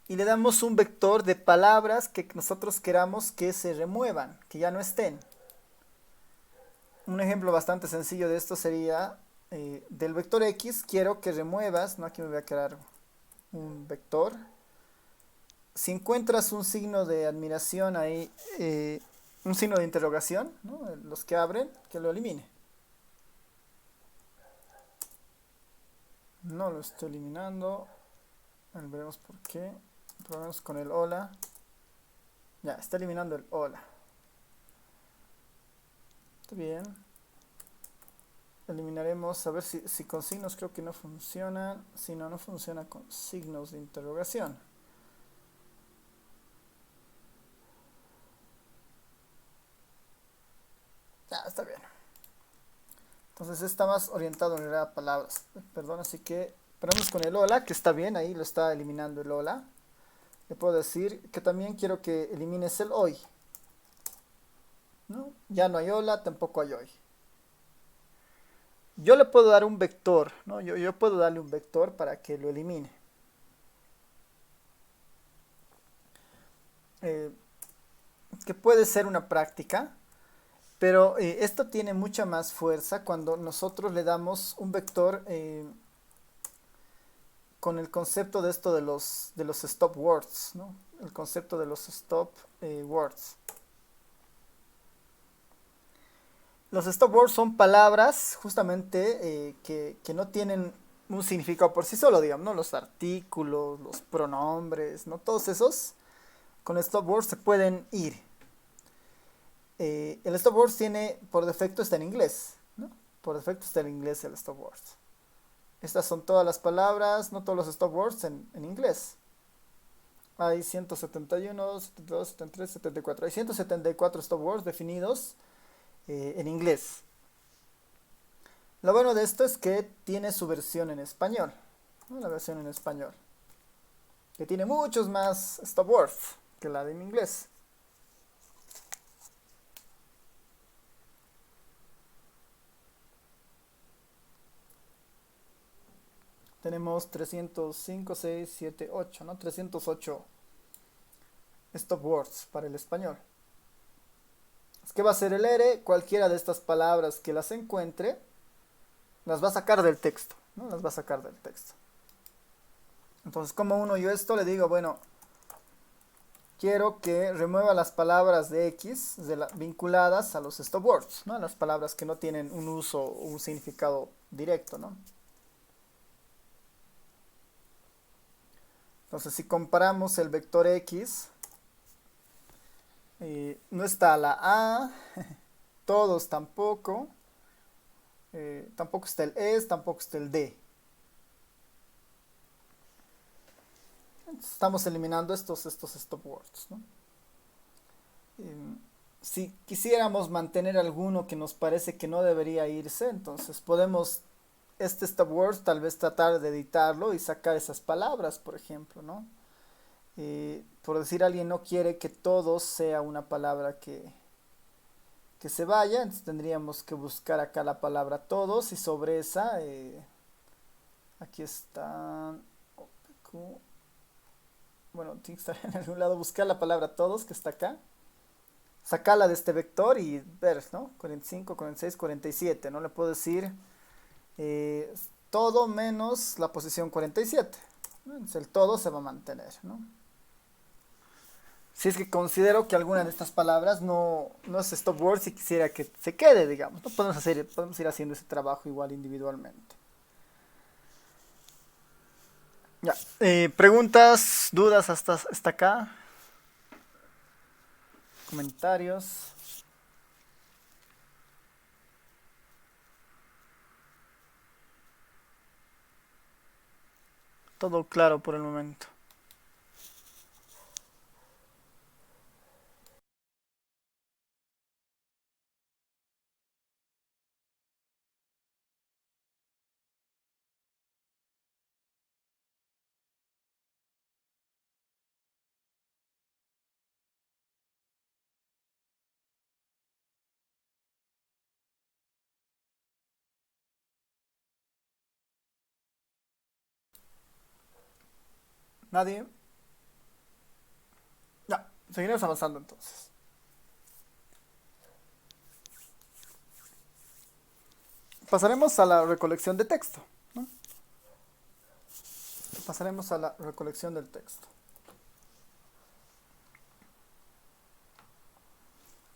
y le damos un vector de palabras que nosotros queramos que se remuevan, que ya no estén. Un ejemplo bastante sencillo de esto sería del vector X quiero que remuevas, ¿no? Aquí me voy a crear un vector. Si encuentras un signo de admiración ahí, un signo de interrogación, ¿no? Los que abren, que lo elimine. No lo estoy eliminando. Veremos por qué. Probemos con el hola. Ya, está eliminando el hola. Está bien. Eliminaremos, a ver si con signos creo que no funciona. Si no funciona con signos de interrogación. Ya, está bien. Entonces está más orientado en realidad a palabras. Perdón, así que probemos con el hola, que está bien, ahí lo está eliminando el hola. Le puedo decir que también quiero que elimines el hoy, ¿no? Ya no hay hola, tampoco hay hoy. Yo le puedo dar un vector, ¿no? Yo puedo darle un vector para que lo elimine. Que puede ser una práctica, pero esto tiene mucha más fuerza cuando nosotros le damos un vector con el concepto de esto de los stop words, ¿no? El concepto de los stop words. Los stop words son palabras justamente que no tienen un significado por sí solo, digamos, ¿no? Los artículos, los pronombres, ¿no? Todos esos con stop words se pueden ir. El stop words tiene, por defecto está en inglés, ¿no? Por defecto está en inglés el stop words. Estas son todas las palabras, no todos los stop words en inglés. Hay 171, 72, 73, 74. Hay 174 stop words definidos en inglés. Lo bueno de esto es que tiene su versión en español, ¿no? La versión en español, que tiene muchos más stop words que la de en inglés. Tenemos 305, 6, 7, 8, ¿no? 308 stop words para el español. ¿Qué va a hacer el ERE? Cualquiera de estas palabras que las encuentre, las va a sacar del texto, ¿no? Las va a sacar del texto. Entonces, como uno yo esto, le digo, bueno, quiero que remueva las palabras de X vinculadas a los stop words, ¿no? Las palabras que no tienen un uso o un significado directo, ¿no? Entonces, si comparamos el vector X No está la A, todos tampoco, tampoco está el es, tampoco está el de. Estamos eliminando estos stop words, ¿no? Em, si quisiéramos mantener alguno que nos parece que no debería irse, entonces podemos este stop words tal vez tratar de editarlo y sacar esas palabras, por ejemplo, ¿no? Por decir, alguien no quiere que todos sea una palabra que se vaya, entonces tendríamos que buscar acá la palabra todos y sobre esa, aquí está, bueno, tiene que estar en algún lado, buscar la palabra todos que está acá, sacarla de este vector y ver, ¿no? 45, 46, 47, ¿no? Le puedo decir eh, todo menos la posición 47, ¿no? Entonces el todo se va a mantener, ¿no? Si es que considero que alguna de estas palabras no es stop word, si quisiera que se quede, digamos, no podemos ir haciendo ese trabajo igual individualmente. Ya, preguntas, dudas hasta acá, comentarios, todo claro por el momento. ¿Nadie? Ya, seguiremos avanzando entonces. Pasaremos a la recolección de texto, ¿no? Pasaremos a la recolección del texto.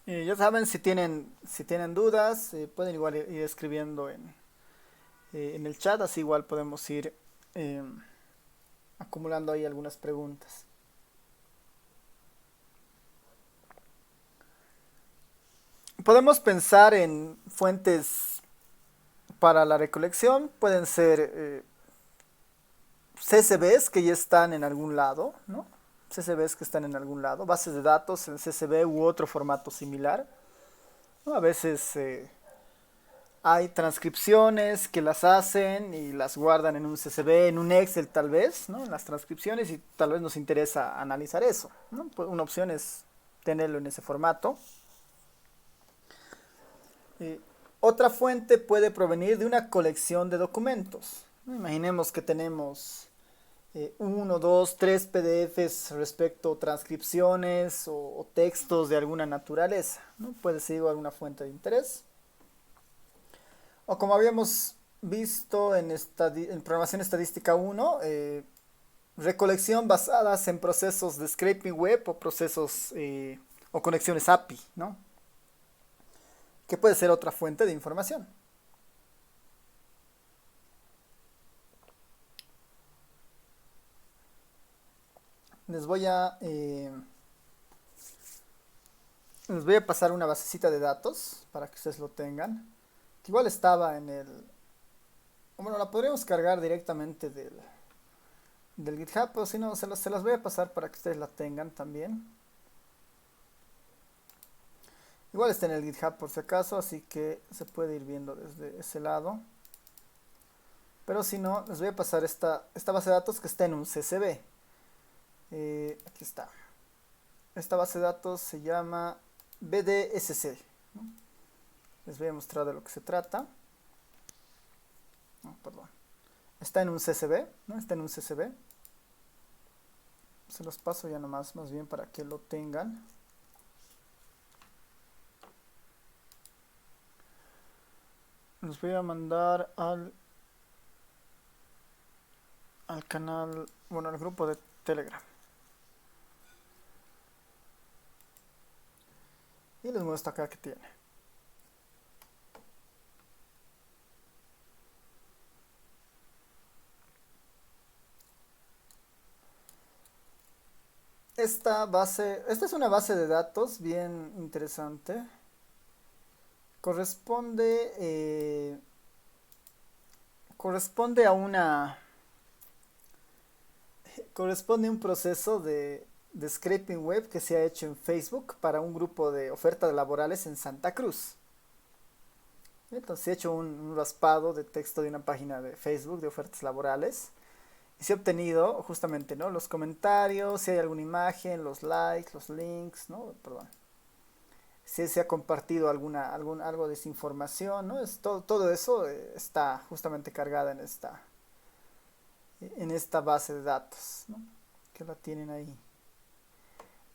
Ya saben, si tienen dudas, pueden igual ir escribiendo en el chat, así igual podemos ir eh, acumulando ahí algunas preguntas. Podemos pensar en fuentes para la recolección, pueden ser CSVs que ya están en algún lado, ¿no? CSVs que están en algún lado, bases de datos en CSV u otro formato similar, ¿no? A veces hay transcripciones que las hacen y las guardan en un CSV, en un Excel tal vez, ¿no? En las transcripciones, y tal vez nos interesa analizar eso, ¿no? Pues una opción es tenerlo en ese formato. Eh, Otra fuente puede provenir de una colección de documentos, ¿no? Imaginemos que tenemos uno, dos, tres PDFs respecto a transcripciones o textos de alguna naturaleza, ¿no? Puede ser alguna fuente de interés. O como habíamos visto en programación estadística 1, recolección basadas en procesos de scraping web o procesos o conexiones API, ¿no? Que puede ser otra fuente de información. Les voy a, eh, les voy a pasar una basecita de datos para que ustedes lo tengan. Que igual estaba en el... Bueno, la podríamos cargar directamente del GitHub, pero si no, se las voy a pasar para que ustedes la tengan también. Igual está en el GitHub por si acaso, así que se puede ir viendo desde ese lado. Pero si no, les voy a pasar esta base de datos que está en un CSV. Aquí está. Esta base de datos se llama BDSC, ¿no? Les voy a mostrar de lo que se trata. No, perdón. Está en un CSV, ¿no? Está en un CSV. Se los paso ya nomás, más bien para que lo tengan. Los voy a mandar al canal, bueno, al grupo de Telegram. Y les muestro acá que tiene. esta es una base de datos bien interesante. Corresponde, corresponde a una, corresponde a un proceso de scraping web que se ha hecho en Facebook para un grupo de ofertas laborales en Santa Cruz. Entonces he hecho un raspado de texto de una página de Facebook de ofertas laborales y se ha obtenido justamente, ¿no? Los comentarios, si hay alguna imagen, los likes, los links, ¿no? Perdón. Si se ha compartido algo de desinformación, ¿no? Todo eso está justamente cargada en esta base de datos, ¿no? Que la tienen ahí.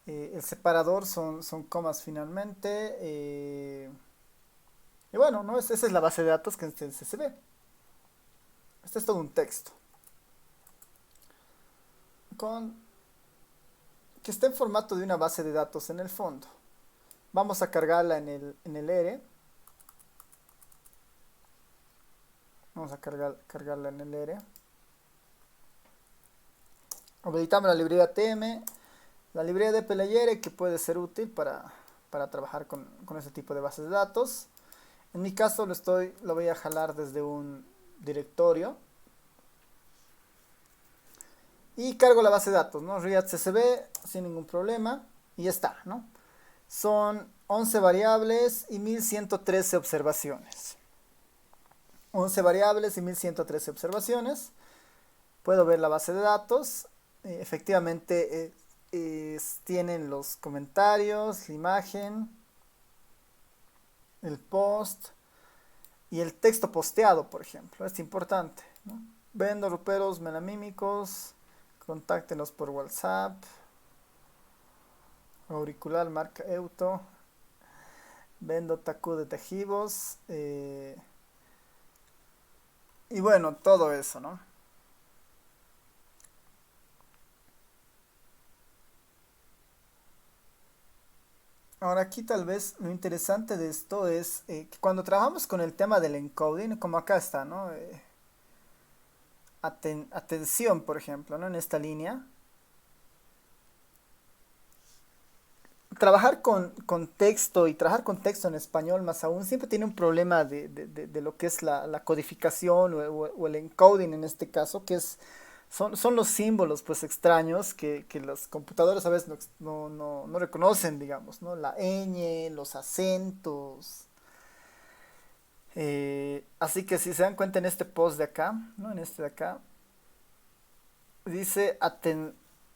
El separador son comas finalmente. Y bueno, ¿no? Esa es la base de datos que en CSV. Este es todo un texto. Con, que está en formato de una base de datos en el fondo. Vamos a cargarla en el ERE. Vamos a cargarla en el ERE. Habilitamos la librería TM, la librería de Playere, que puede ser útil para trabajar con este tipo de bases de datos. En mi caso lo voy a jalar desde un directorio. Y cargo la base de datos, ¿no? React CSV sin ningún problema. Y ya está, ¿no? Son 11 variables y 1113 observaciones. 11 variables y 1113 observaciones. Puedo ver la base de datos. Efectivamente tienen los comentarios, la imagen, el post y el texto posteado, por ejemplo. Es importante, ¿no? Vendo ruperos melamímicos. Contáctenos por WhatsApp. Auricular marca Euto. Vendo tacú de tejivos. Y bueno, todo eso, ¿no? Ahora aquí tal vez lo interesante de esto es que cuando trabajamos con el tema del encoding, como acá está, ¿no? Atención, por ejemplo, ¿no? En esta línea. Trabajar con texto y trabajar con texto en español más aún siempre tiene un problema de lo que es la codificación o el encoding en este caso, que son los símbolos pues extraños que los computadores a veces no reconocen, digamos, ¿no? La ñ, los acentos. Así que si se dan cuenta en este post de acá, ¿no? En este de acá, dice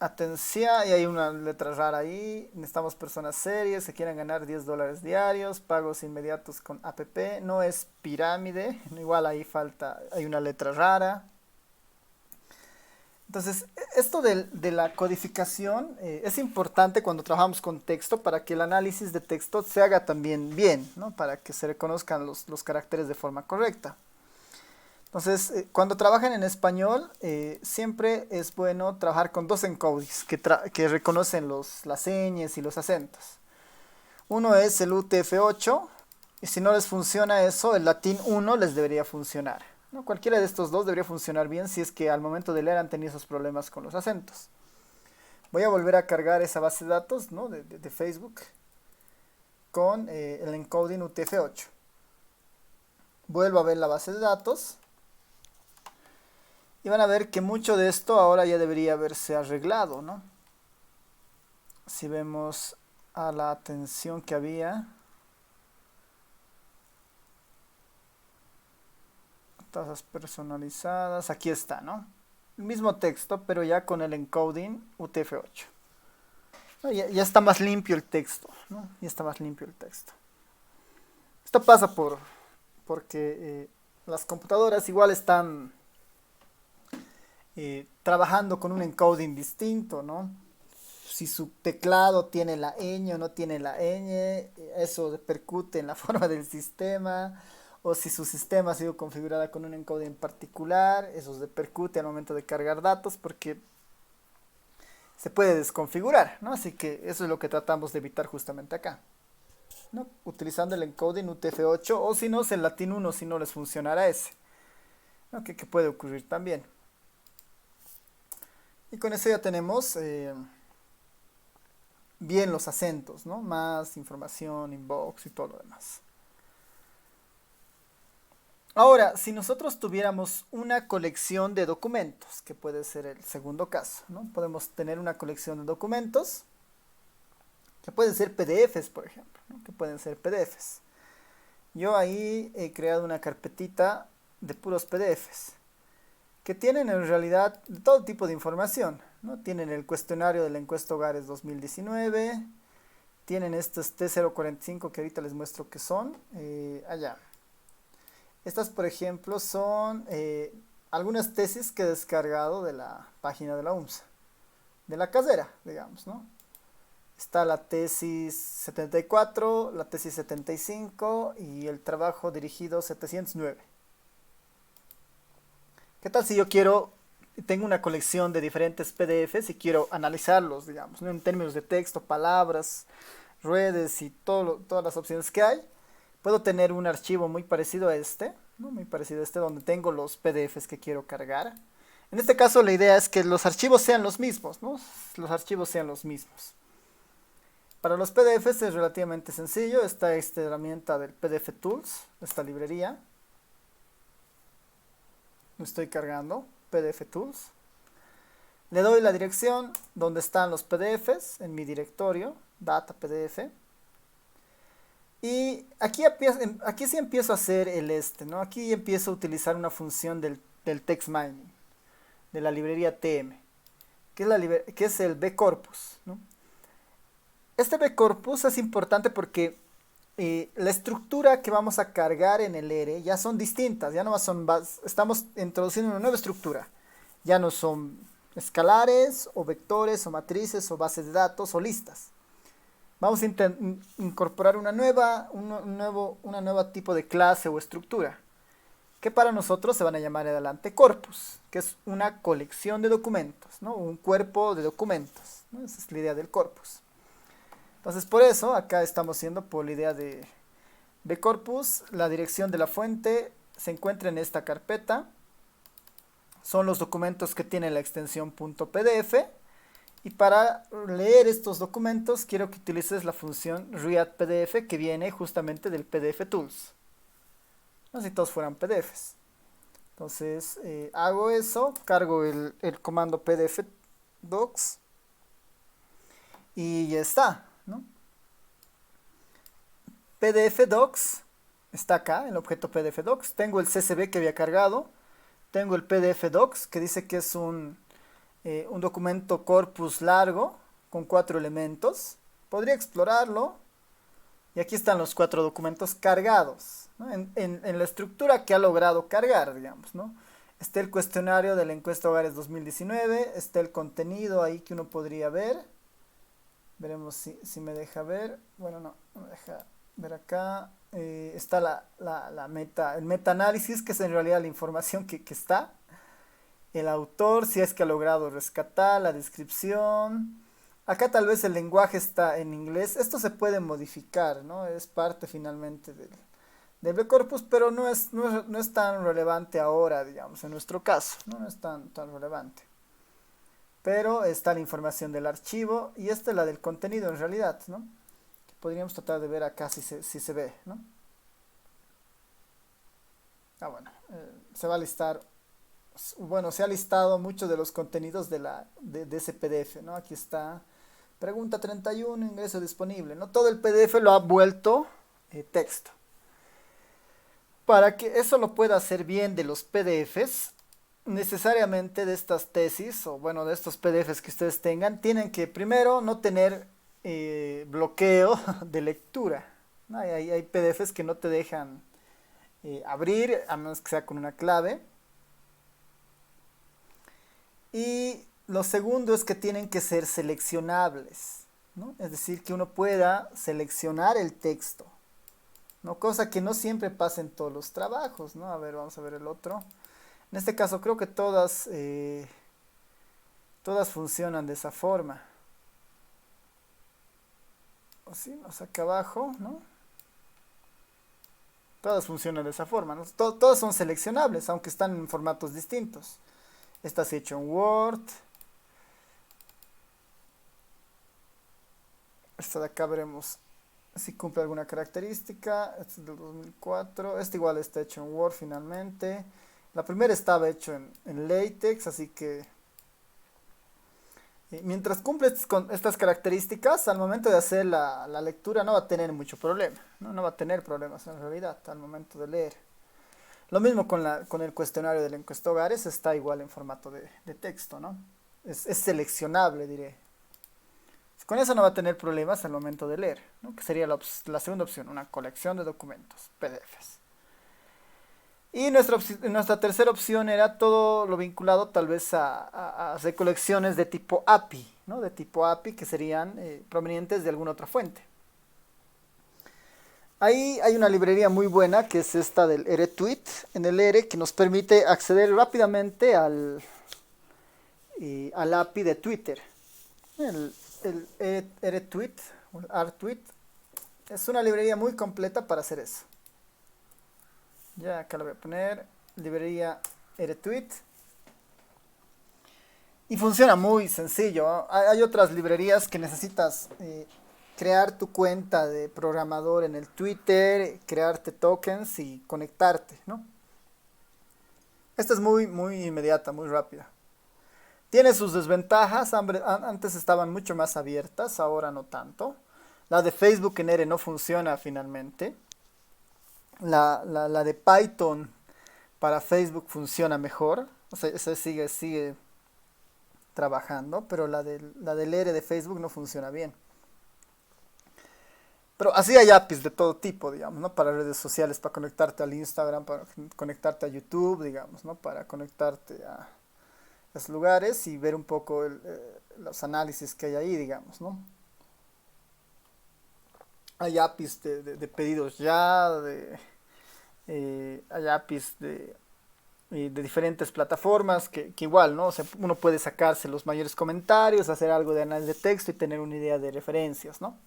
atencia y hay una letra rara ahí. Necesitamos personas serias que quieran ganar $10 diarios, pagos inmediatos con APP. No es pirámide, igual ahí falta, hay una letra rara. Entonces, esto de la codificación es importante cuando trabajamos con texto para que el análisis de texto se haga también bien, ¿no? Para que se reconozcan los caracteres de forma correcta. Entonces, cuando trabajan en español, siempre es bueno trabajar con dos encodings que reconocen las señas y los acentos. Uno es el UTF-8, y si no les funciona eso, el latín 1 les debería funcionar, ¿no? Cualquiera de estos dos debería funcionar bien si es que al momento de leer han tenido esos problemas con los acentos. Voy a volver a cargar esa base de datos, ¿no? de Facebook con el encoding UTF-8. Vuelvo a ver la base de datos. Y van a ver que mucho de esto ahora ya debería haberse arreglado, ¿no? Si vemos a la atención que había, tasas personalizadas, aquí está, ¿no? El mismo texto, pero ya con el encoding UTF-8. ¿No? Ya está más limpio el texto, ¿no? Ya está más limpio el texto. Esto pasa porque las computadoras igual están trabajando con un encoding distinto, ¿no? Si su teclado tiene la ñ o no tiene la ñ, eso repercute en la forma del sistema, o si su sistema ha sido configurado con un encoding particular, eso repercute al momento de cargar datos porque se puede desconfigurar, ¿no? Así que eso es lo que tratamos de evitar justamente acá, ¿no? Utilizando el encoding UTF-8 o si no, el latín 1 si no les funcionara ese, ¿no? Que puede ocurrir también. Y con eso ya tenemos bien los acentos, ¿no? Más información, inbox y todo lo demás. Ahora, si nosotros tuviéramos una colección de documentos, que puede ser el segundo caso, ¿no? Podemos tener una colección de documentos, que pueden ser PDFs, por ejemplo, ¿no? Que pueden ser PDFs. Yo ahí he creado una carpetita de puros PDFs, que tienen en realidad todo tipo de información, ¿no? Tienen el cuestionario de la encuesta Hogares 2019, tienen estos T045 que ahorita les muestro que son, allá. Estas, por ejemplo, son algunas tesis que he descargado de la página de la UMSA, de la casera, digamos, ¿no? Está la tesis 74, la tesis 75 y el trabajo dirigido 709. ¿Qué tal si yo tengo una colección de diferentes PDFs y quiero analizarlos, digamos, ¿no? En términos de texto, palabras, redes y todas las opciones que hay? Puedo tener un archivo muy parecido a este, ¿no? Muy parecido a este, donde tengo los PDFs que quiero cargar. En este caso la idea es que los archivos sean los mismos, ¿no? Los archivos sean los mismos. Para los PDFs es relativamente sencillo. Está esta herramienta del PDF Tools, esta librería. Lo estoy cargando, PDF Tools. Le doy la dirección donde están los PDFs en mi directorio, Data PDF. Y aquí sí empiezo a hacer ¿no? Aquí empiezo a utilizar una función del text mining, de la librería TM, que es el bcorpus, ¿no? Este bcorpus es importante porque la estructura que vamos a cargar en el R ya son distintas, ya no son estamos introduciendo una nueva estructura, ya no son escalares o vectores o matrices o bases de datos o listas. Vamos a incorporar una nueva tipo de clase o estructura, que para nosotros se van a llamar adelante corpus, que es una colección de documentos, ¿no? Un cuerpo de documentos, ¿no? Esa es la idea del corpus. Entonces, por eso, acá estamos haciendo por la idea de bcorpus. La dirección de la fuente se encuentra en esta carpeta. Son los documentos que tienen la extensión .pdf. Y para leer estos documentos, quiero que utilices la función readPDF, que viene justamente del PDF Tools. No sé si todos fueran PDFs. Entonces, hago eso, cargo el comando PDF Docs. Y ya está, ¿no? PDF Docs está acá, el objeto PDF Docs. Tengo el CSV que había cargado. Tengo el PDF Docs que dice que es un documento corpus largo con 4 elementos. Podría explorarlo. Y aquí están los 4 documentos cargados, ¿no? En la estructura que ha logrado cargar, digamos, ¿no? Está el cuestionario de la encuesta Hogares 2019. Está el contenido ahí que uno podría ver. Veremos si me deja ver. Bueno, no me deja ver acá. Está el meta-análisis, que es en realidad la información que está. El autor, si es que ha logrado rescatar, la descripción. Acá tal vez el lenguaje está en inglés. Esto se puede modificar, ¿no? Es parte finalmente del bcorpus, pero no es tan relevante ahora, digamos, en nuestro caso, ¿no? No es tan relevante. Pero está la información del archivo y esta es la del contenido en realidad, ¿no? Que podríamos tratar de ver acá si se ve, ¿no? Bueno, se va a listar, bueno, se ha listado muchos de los contenidos de ese PDF, ¿no? Aquí está, pregunta 31, ingreso disponible, ¿no? Todo el PDF lo ha vuelto texto. Para que eso lo pueda hacer bien de los PDFs, necesariamente de estas tesis, o bueno, de estos PDFs que ustedes tengan, tienen que primero no tener bloqueo de lectura, ¿no? Hay PDFs que no te dejan abrir, a menos que sea con una clave. Y lo segundo es que tienen que ser seleccionables, ¿no? Es decir, que uno pueda seleccionar el texto, ¿no? Cosa que no siempre pasa en todos los trabajos, ¿no? A ver, vamos a ver el otro. En este caso creo que todas funcionan de esa forma. O sí, más acá abajo, ¿no? Todas funcionan de esa forma, ¿no? Todas son seleccionables, aunque están en formatos distintos. Esta se ha hecho en Word. Esta de acá veremos si cumple alguna característica. Este es del 2004. Este igual está hecho en Word finalmente. La primera estaba hecho en LaTeX, así que mientras cumple con estas características, al momento de hacer la lectura no va a tener mucho problema, ¿no? No va a tener problemas en realidad al momento de leer. Lo mismo con el cuestionario del encuesta hogares, está igual en formato de texto, ¿no? Es seleccionable, diré. Con eso no va a tener problemas al momento de leer, ¿no? Que sería la segunda opción, una colección de documentos, PDFs. Y nuestra tercera opción era todo lo vinculado tal vez a recolecciones de tipo API, ¿no? De tipo API que serían provenientes de alguna otra fuente. Ahí hay una librería muy buena que es esta del RTweet en el R que nos permite acceder rápidamente al API de Twitter. El RTweet o el RTweet es una librería muy completa para hacer eso. Ya acá lo voy a poner, librería RTweet. Y funciona muy sencillo, ¿no? Hay otras librerías que necesitas crear tu cuenta de programador en el Twitter, crearte tokens y conectarte, ¿no? Esta es muy inmediata, muy rápida. Tiene sus desventajas, antes estaban mucho más abiertas, ahora no tanto. La de Facebook en R no funciona finalmente. La de Python para Facebook funciona mejor, o sea, esa sigue trabajando, pero la del R de Facebook no funciona bien. Pero así hay APIs de todo tipo, digamos, ¿no? Para redes sociales, para conectarte al Instagram, para conectarte a YouTube, digamos, ¿no? Para conectarte a los lugares y ver un poco los análisis que hay ahí, digamos, ¿no? Hay APIs de pedidos ya, hay APIs de diferentes plataformas que igual, ¿no? O sea, uno puede sacarse los mayores comentarios, hacer algo de análisis de texto y tener una idea de referencias, ¿no?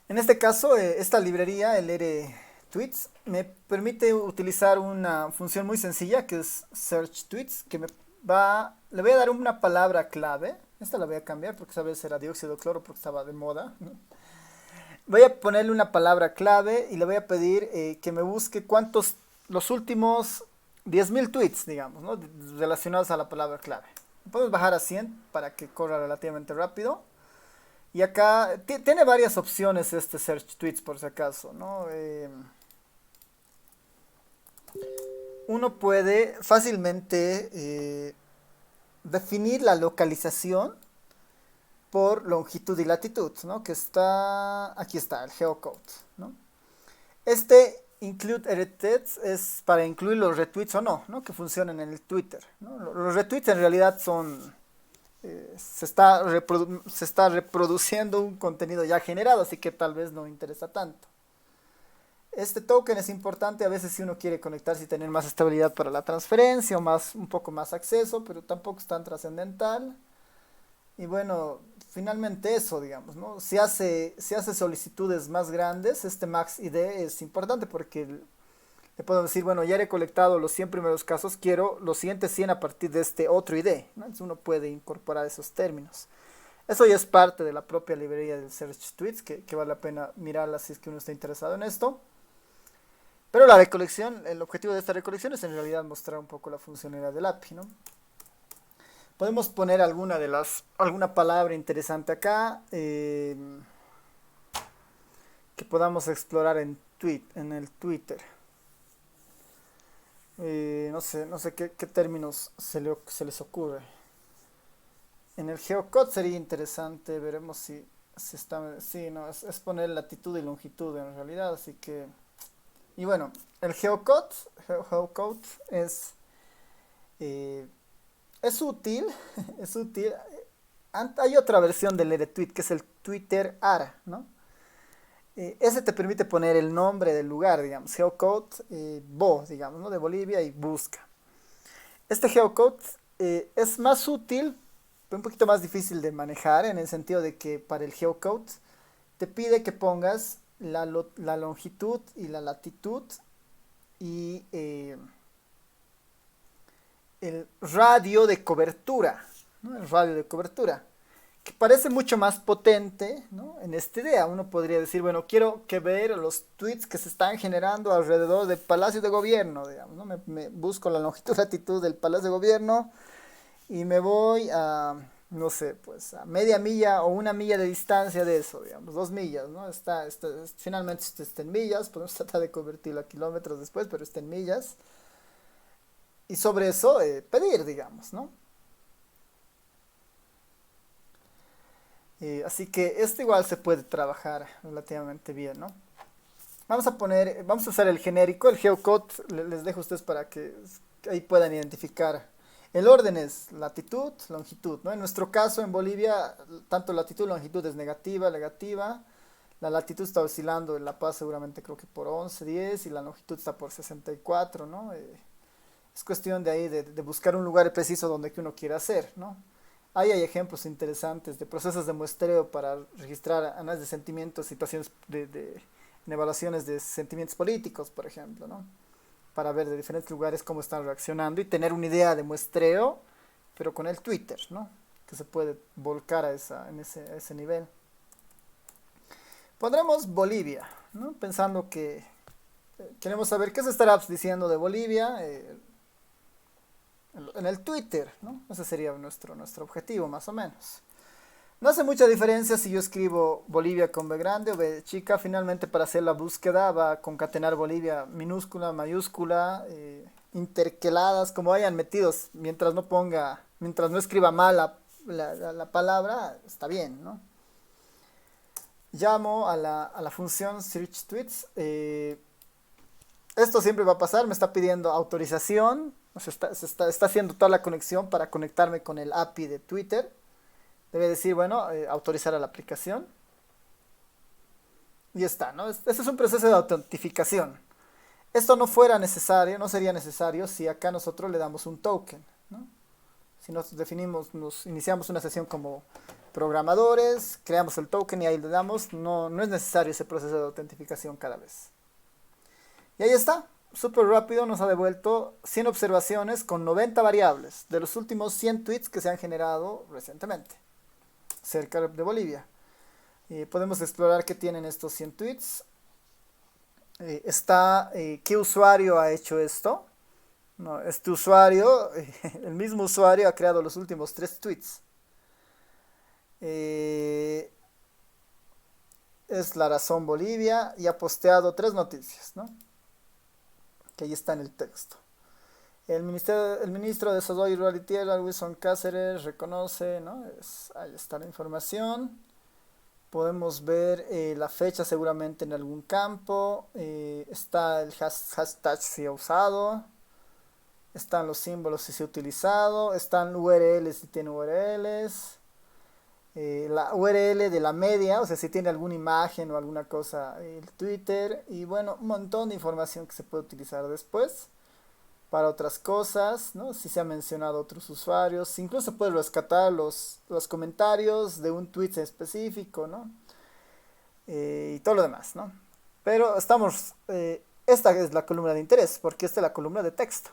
En este caso, esta librería, el RTweets, me permite utilizar una función muy sencilla que es Search Tweets, que le voy a dar una palabra clave. Esta la voy a cambiar porque esa vez era dióxido de cloro porque estaba de moda, ¿no? Voy a ponerle una palabra clave y le voy a pedir que me busque los últimos 10.000 tweets, digamos, ¿no? Relacionados a la palabra clave. Podemos bajar a 100 para que corra relativamente rápido. Y acá tiene varias opciones este Search Tweets por si acaso, ¿no? Uno puede fácilmente definir la localización por longitud y latitud, ¿no? Aquí está, el geocode, ¿no? Este include retweets es para incluir los retweets o no, ¿no? Que funcionen en el Twitter, ¿no? Los retweets en realidad se está reproduciendo un contenido ya generado, así que tal vez no interesa tanto. Este token es importante a veces si uno quiere conectarse y tener más estabilidad para la transferencia o un poco más acceso, pero tampoco es tan trascendental. Y bueno, finalmente eso, digamos, ¿no? Si hace solicitudes más grandes, este max ID es importante porque le puedo decir, bueno, ya he recolectado los 100 primeros casos, quiero los siguientes 100 a partir de este otro ID, ¿no? Entonces uno puede incorporar esos términos. Eso ya es parte de la propia librería del Search Tweets, que vale la pena mirarla si es que uno está interesado en esto. Pero la recolección, el objetivo de esta recolección es en realidad mostrar un poco la funcionalidad del API, ¿no? Podemos poner alguna palabra interesante acá que podamos explorar en el Twitter. No sé qué términos se les ocurre. En el geocode sería interesante, veremos si está, sí, no, es poner latitud y longitud en realidad, así que, y bueno, el geocode eh, es útil, es útil. Hay otra versión del retweet que es el Twitter ARA, ¿no? Ese te permite poner el nombre del lugar, digamos, geocode Bo, digamos, ¿no? De Bolivia y busca. Este geocode es más útil, pero un poquito más difícil de manejar en el sentido de que para el geocode te pide que pongas la longitud y la latitud y el radio de cobertura, ¿no? El radio de cobertura, que parece mucho más potente, ¿no? En esta idea. Uno podría decir, bueno, quiero que ver los tweets que se están generando alrededor del Palacio de Gobierno, digamos, ¿no? Me busco la longitud, latitud del Palacio de Gobierno y me voy a, no sé, pues a media milla o una milla de distancia de eso, digamos, 2 millas, ¿no? Finalmente está en millas, podemos tratar de convertirlo a kilómetros después, pero está en millas. Y sobre eso pedir, digamos, ¿no? Así que esto igual se puede trabajar relativamente bien, ¿no? Vamos a usar el genérico, el geocode, les dejo a ustedes para que ahí puedan identificar. El orden es latitud, longitud, ¿no? En nuestro caso en Bolivia, tanto latitud y longitud es negativa, negativa. La latitud está oscilando en La Paz seguramente creo que por 11 10 y la longitud está por 64, ¿no? Es cuestión de ahí de buscar un lugar preciso donde que uno quiera hacer, ¿no? Ahí hay ejemplos interesantes de procesos de muestreo para registrar análisis de sentimientos, situaciones en evaluaciones de sentimientos políticos, por ejemplo, ¿no? Para ver de diferentes lugares cómo están reaccionando y tener una idea de muestreo, pero con el Twitter, ¿no? Que se puede volcar a ese nivel. Pondremos Bolivia, ¿no? Pensando que queremos saber qué se estará diciendo de Bolivia en el Twitter, ¿no? Ese sería nuestro objetivo, más o menos. No hace mucha diferencia si yo escribo Bolivia con B grande o B chica. Finalmente, para hacer la búsqueda, va a concatenar Bolivia minúscula, mayúscula, intercaladas, como vayan metidos. Mientras no escriba mal la palabra, está bien, ¿no? Llamo a la función search tweets. Esto siempre va a pasar, me está pidiendo autorización. O sea, está haciendo toda la conexión para conectarme con el API de Twitter. Debe decir, bueno, autorizar a la aplicación. Y está, ¿no? Este es un proceso de autentificación. Esto no fuera necesario, no sería necesario si acá nosotros le damos un token, ¿no? Si nos iniciamos una sesión como programadores, creamos el token y ahí le damos, no es necesario ese proceso de autentificación cada vez. Y ahí está, súper rápido, nos ha devuelto 100 observaciones con 90 variables de los últimos 100 tweets que se han generado recientemente cerca de Bolivia. Podemos explorar qué tienen estos 100 tweets. ¿Qué usuario ha hecho esto? No, este usuario, el mismo usuario ha creado los últimos 3 tweets. Es La Razón Bolivia y ha posteado 3 noticias, ¿no? Que ahí está en el texto. El ministro de Desarrollo Rural y Tierra, Wilson Cáceres, reconoce, ¿no? Ahí está la información. Podemos ver la fecha seguramente en algún campo. Está el hashtag si ha usado. Están los símbolos si se ha utilizado. Están URLs si tiene URLs. La URL de la media, o sea, si tiene alguna imagen o alguna cosa, el Twitter. Y bueno, un montón de información que se puede utilizar después para otras cosas, ¿no? Si se han mencionado otros usuarios, incluso puedes rescatar los comentarios de un tweet específico, ¿no? Y todo lo demás, ¿no? Pero esta es la columna de interés, porque esta es la columna de texto,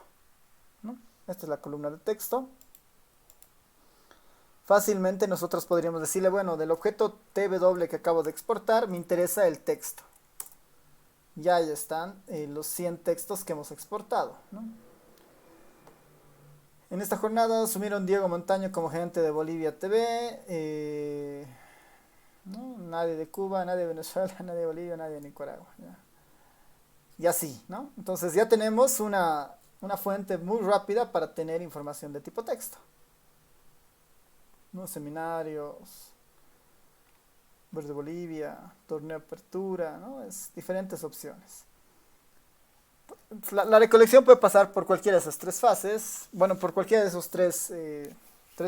¿no? Esta es la columna de texto. Fácilmente nosotros podríamos decirle, bueno, del objeto TW que acabo de exportar, me interesa el texto. Ya ahí están los 100 textos que hemos exportado, ¿no? En esta jornada asumieron Diego Montaño como gerente de Bolivia TV, ¿no? Nadie de Cuba, nadie de Venezuela, nadie de Bolivia, nadie de Nicaragua. ¿Ya? Y así, ¿no? Entonces ya tenemos una fuente muy rápida para tener información de tipo texto, ¿no? Seminarios, Verde Bolivia, torneo apertura, ¿no? Diferentes opciones. La recolección puede pasar por cualquiera de esas 3 fases, bueno, por cualquiera de esos 3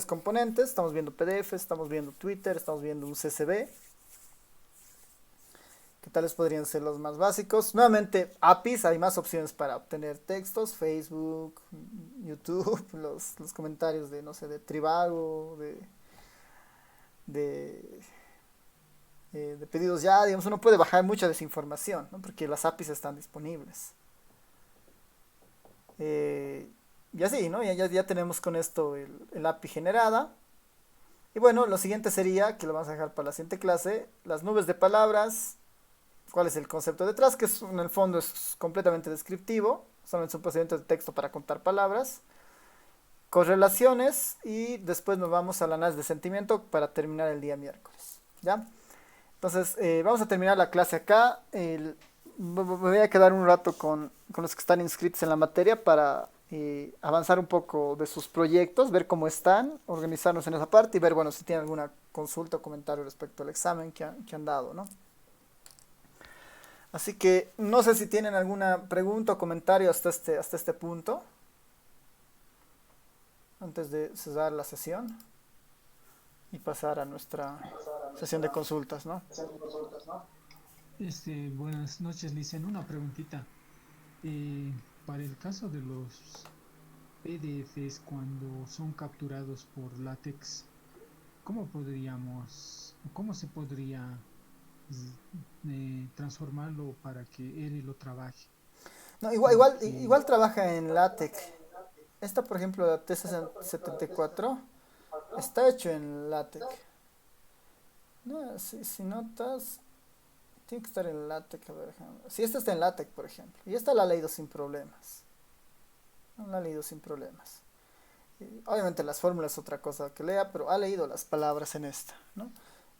componentes. Estamos viendo PDF, estamos viendo Twitter, estamos viendo un CSV, que tales podrían ser los más básicos. Nuevamente, APIs, hay más opciones para obtener textos, Facebook, YouTube, los comentarios de, no sé, de Trivago, de pedidos ya, digamos, uno puede bajar mucha desinformación, ¿no? Porque las APIs están disponibles. Y así, ¿no? Ya tenemos con esto el API generada. Y bueno, lo siguiente sería, que lo vamos a dejar para la siguiente clase, las nubes de palabras, cuál es el concepto detrás, que en el fondo es completamente descriptivo, solamente es un procedimiento de texto para contar palabras, correlaciones y después nos vamos al análisis de sentimiento para terminar el día miércoles. ¿Ya? Entonces, vamos a terminar la clase acá. Me voy a quedar un rato con los que están inscritos en la materia para avanzar un poco de sus proyectos, ver cómo están, organizarnos en esa parte y ver, bueno, si tienen alguna consulta o comentario respecto al examen que han dado, ¿no? Así que no sé si tienen alguna pregunta o comentario hasta este punto, antes de cerrar la sesión y pasar a nuestra sesión de consultas, ¿no? Buenas noches, Licen. Una preguntita. Eh, para el caso de los PDFs cuando son capturados por látex, cómo se podría z- transformarlo para que él lo trabaje? No, Porque, igual trabaja en LaTeX. Esta, por ejemplo, la T74 está hecho en LaTeX. No, si notas, tiene que estar en LaTeX. A ver, si esta está en LaTeX, por ejemplo, y esta la ha leído sin problemas. No la ha leído sin problemas. Obviamente las fórmulas es otra cosa que lea, pero ha leído las palabras en esta, ¿no?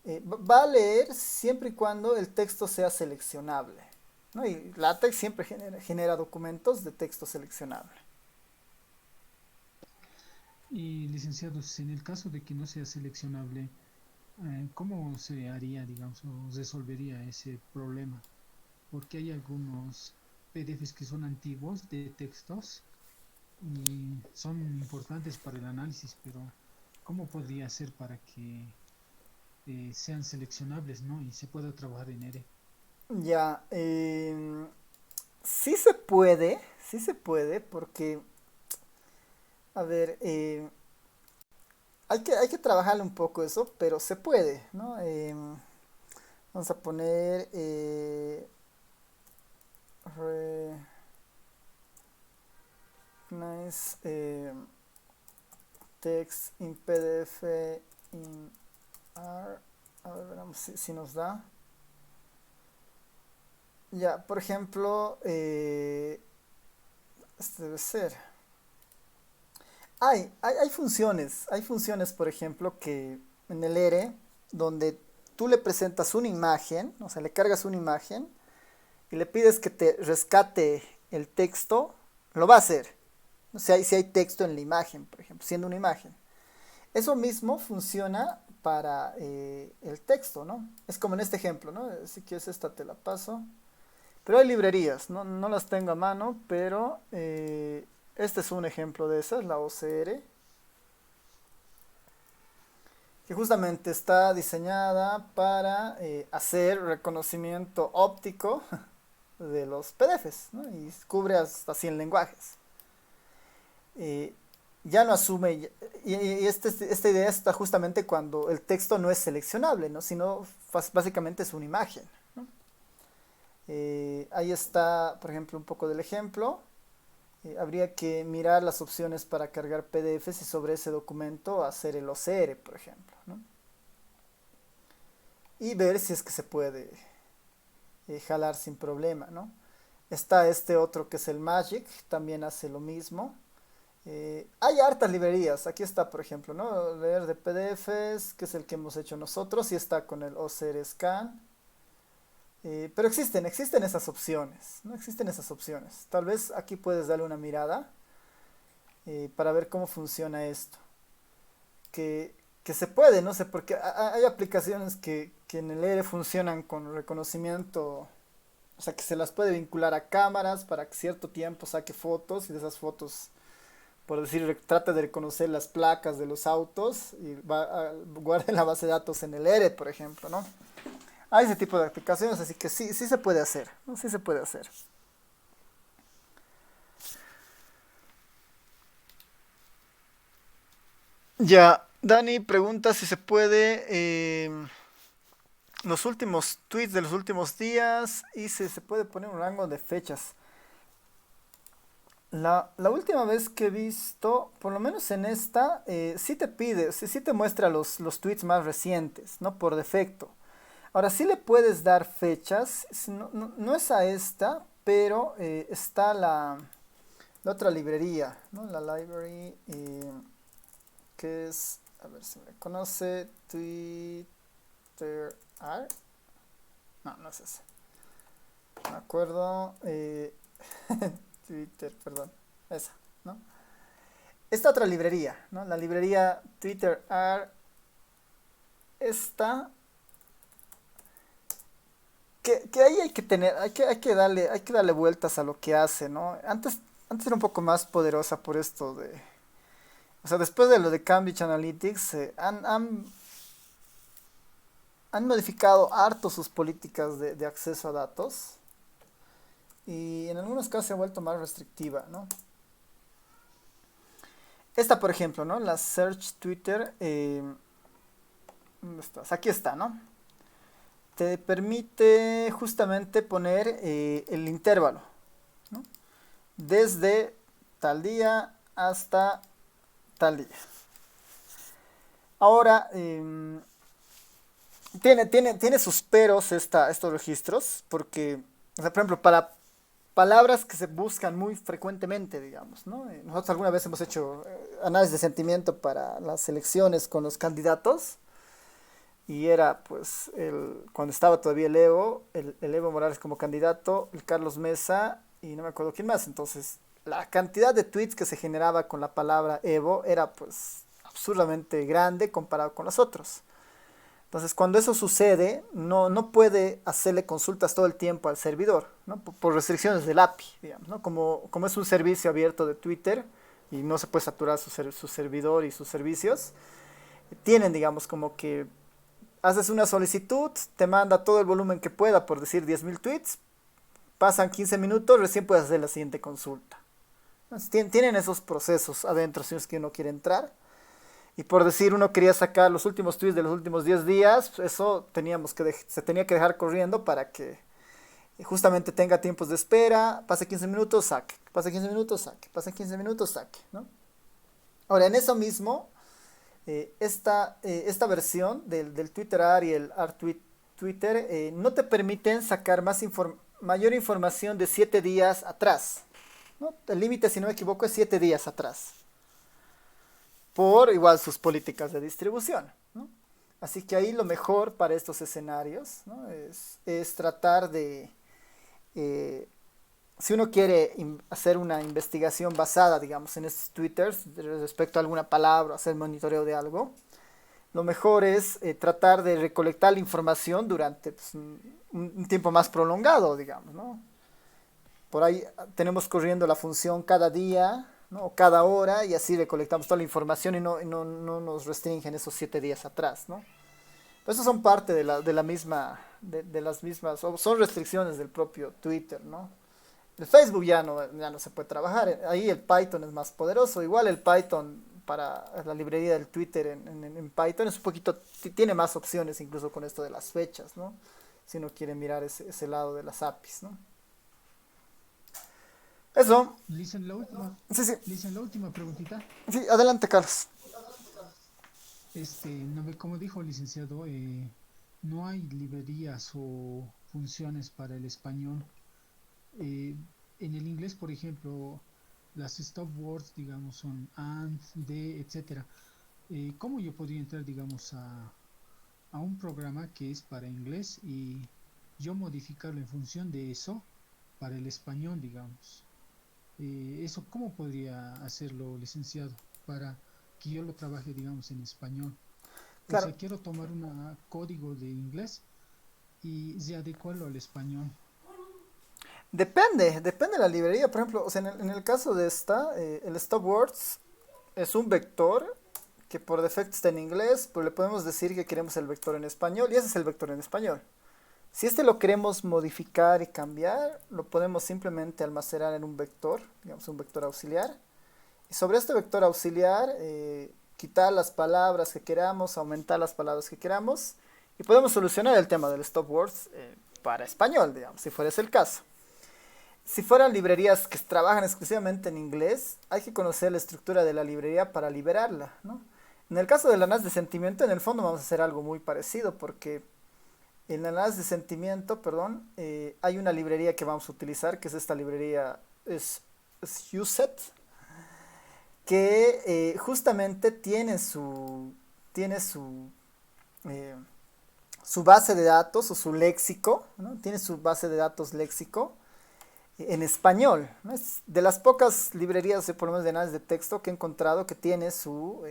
Va a leer siempre y cuando el texto sea seleccionable, ¿no? Y LaTeX siempre genera documentos de texto seleccionable. y licenciados, en el caso de que no sea seleccionable, ¿cómo se haría, digamos, o resolvería ese problema? Porque hay algunos PDFs que son antiguos de textos y son importantes para el análisis, pero ¿cómo podría ser para que sean seleccionables, ¿no? Y se pueda trabajar en ERE. Ya, sí se puede, porque, a ver, hay que trabajarle un poco eso, pero se puede, ¿no? Vamos a poner recognize text in PDF in R. A ver, veremos si nos da. Ya, por ejemplo, este debe ser. Hay funciones, por ejemplo, que en el ERE, donde tú le presentas una imagen, o sea, le cargas una imagen y le pides que te rescate el texto, lo va a hacer. O sea, si hay texto en la imagen, por ejemplo, siendo una imagen. Eso mismo funciona para el texto, ¿no? Es como en este ejemplo, ¿no? Si quieres esta te la paso. Pero hay librerías, no las tengo a mano, pero este es un ejemplo de esas, la OCR, que justamente está diseñada para hacer reconocimiento óptico de los PDFs, ¿no? Y cubre hasta 100 lenguajes. Eh, ya no asume, esta idea está justamente cuando el texto no es seleccionable, ¿no? Sino básicamente es una imagen, ¿no? Ahí está, por ejemplo, un poco del ejemplo. Habría que mirar las opciones para cargar PDFs y sobre ese documento hacer el OCR, por ejemplo, ¿no? Y ver si es que se puede jalar sin problema, ¿no? Está este otro que es el Magic, también hace lo mismo. Hay hartas librerías, aquí está por ejemplo, ¿no? Leer de PDFs, que es el que hemos hecho nosotros, y está con el OCR Scan. Pero existen esas opciones, ¿no? Existen esas opciones. Tal vez aquí puedes darle una mirada para ver cómo funciona esto. Que, que se puede, no sé, porque hay aplicaciones que en el ERE funcionan con reconocimiento, o sea, que se las puede vincular a cámaras para que cierto tiempo saque fotos y de esas fotos, por decir, trate de reconocer las placas de los autos y guarde la base de datos en el ERE, por ejemplo, ¿no? Hay ese tipo de aplicaciones, así que sí se puede hacer, ¿no? Sí se puede hacer. Ya, Dani pregunta si se puede los últimos tweets de los últimos días y si se puede poner un rango de fechas. La última vez que he visto, por lo menos en esta, sí te pide, sí te muestra los tweets más recientes, ¿no? Por defecto. Ahora sí le puedes dar fechas, no es a esta, pero está la otra librería, ¿no? La library, que es, a ver si me conoce, Twitter Art. No, no es ese. No me acuerdo. Twitter, perdón. Esa, ¿no? Esta otra librería, ¿no? La librería Twitter Art. Esta. Que ahí hay que tener, hay que darle vueltas a lo que hace, ¿no? Antes era un poco más poderosa por esto de. O sea, después de lo de Cambridge Analytics, han modificado harto sus políticas de acceso a datos. Y en algunos casos se ha vuelto más restrictiva, ¿no? Esta, por ejemplo, ¿no? La Search Twitter, ¿dónde estás? Aquí está, ¿no? Te permite justamente poner el intervalo, ¿no? Desde tal día hasta tal día. Ahora, tiene sus peros estos registros, porque, o sea, por ejemplo, para palabras que se buscan muy frecuentemente, digamos, ¿no? Nosotros alguna vez hemos hecho análisis de sentimiento para las elecciones con los candidatos y era, pues, cuando estaba todavía el Evo Morales como candidato, el Carlos Mesa y no me acuerdo quién más. Entonces, la cantidad de tweets que se generaba con la palabra Evo era, pues, absurdamente grande comparado con los otros. Entonces, cuando eso sucede, no puede hacerle consultas todo el tiempo al servidor, ¿no? Por restricciones del API, digamos, ¿no? Como es un servicio abierto de Twitter y no se puede saturar su servidor y sus servicios, tienen, digamos, como que haces una solicitud, te manda todo el volumen que pueda, por decir 10.000 tweets, pasan 15 minutos, recién puedes hacer la siguiente consulta. Entonces, tienen esos procesos adentro si es que uno quiere entrar. Y por decir, uno quería sacar los últimos tweets de los últimos 10 días, pues eso se tenía que dejar corriendo para que justamente tenga tiempos de espera, pase 15 minutos, saque, pase 15 minutos, saque, pase 15 minutos, saque, ¿no? Ahora, en eso mismo, esta versión del Twitter AR y el AR Twitter no te permiten sacar mayor información de 7 días atrás, ¿no? El límite, si no me equivoco, es 7 días atrás por igual sus políticas de distribución, ¿no? Así que ahí lo mejor para estos escenarios, ¿no? es tratar de, eh, si uno quiere hacer una investigación basada, digamos, en estos twitters respecto a alguna palabra, hacer monitoreo de algo, lo mejor es tratar de recolectar la información durante, pues, un tiempo más prolongado, digamos, ¿no? Por ahí tenemos corriendo la función cada día, ¿no? O cada hora y así recolectamos toda la información y no nos restringen esos 7 días atrás, ¿no? Pero eso son parte de las mismas, o son restricciones del propio Twitter, ¿no? El Facebook ya no se puede trabajar, ahí el Python es más poderoso, igual el Python para la librería del Twitter en Python es un poquito, tiene más opciones incluso con esto de las fechas, ¿no? Si uno quiere mirar ese lado de las APIs, ¿no? Eso, Listen, sí, sí, la última preguntita. sí, adelante, Carlos. No ve, como dijo el licenciado, no hay librerías o funciones para el español. En el inglés, por ejemplo, las stop words, digamos, son and, de, etcétera. ¿Cómo yo podría entrar, digamos, a un programa que es para inglés y yo modificarlo en función de eso para el español, digamos? Eso, ¿cómo podría hacerlo, licenciado, para que yo lo trabaje, digamos, en español? O Claro, sea, quiero tomar un código de inglés y adecuarlo al español. depende de la librería. Por ejemplo, o sea, en el caso de el stop words es un vector que por defecto está en inglés, pero le podemos decir que queremos el vector en español y ese es el vector en español. Si este lo queremos modificar y cambiar, lo podemos simplemente almacenar en un vector, digamos un vector auxiliar. Y sobre este vector auxiliar, quitar las palabras que queramos, aumentar las palabras que queramos, y podemos solucionar el tema del stop words para español, digamos, si fuera ese el caso. si fueran librerías que trabajan exclusivamente en inglés, hay que conocer la estructura de la librería para liberarla, ¿no? En el caso del análisis de sentimiento, en el fondo vamos a hacer algo muy parecido, porque en el análisis de sentimiento, perdón, hay una librería que vamos a utilizar, que es esta librería, es USET, que justamente tiene eh, su base de datos o su léxico, ¿no? Tiene su base de datos léxico en español, ¿no? Es de las pocas librerías, por lo menos de análisis de texto, que he encontrado que tiene su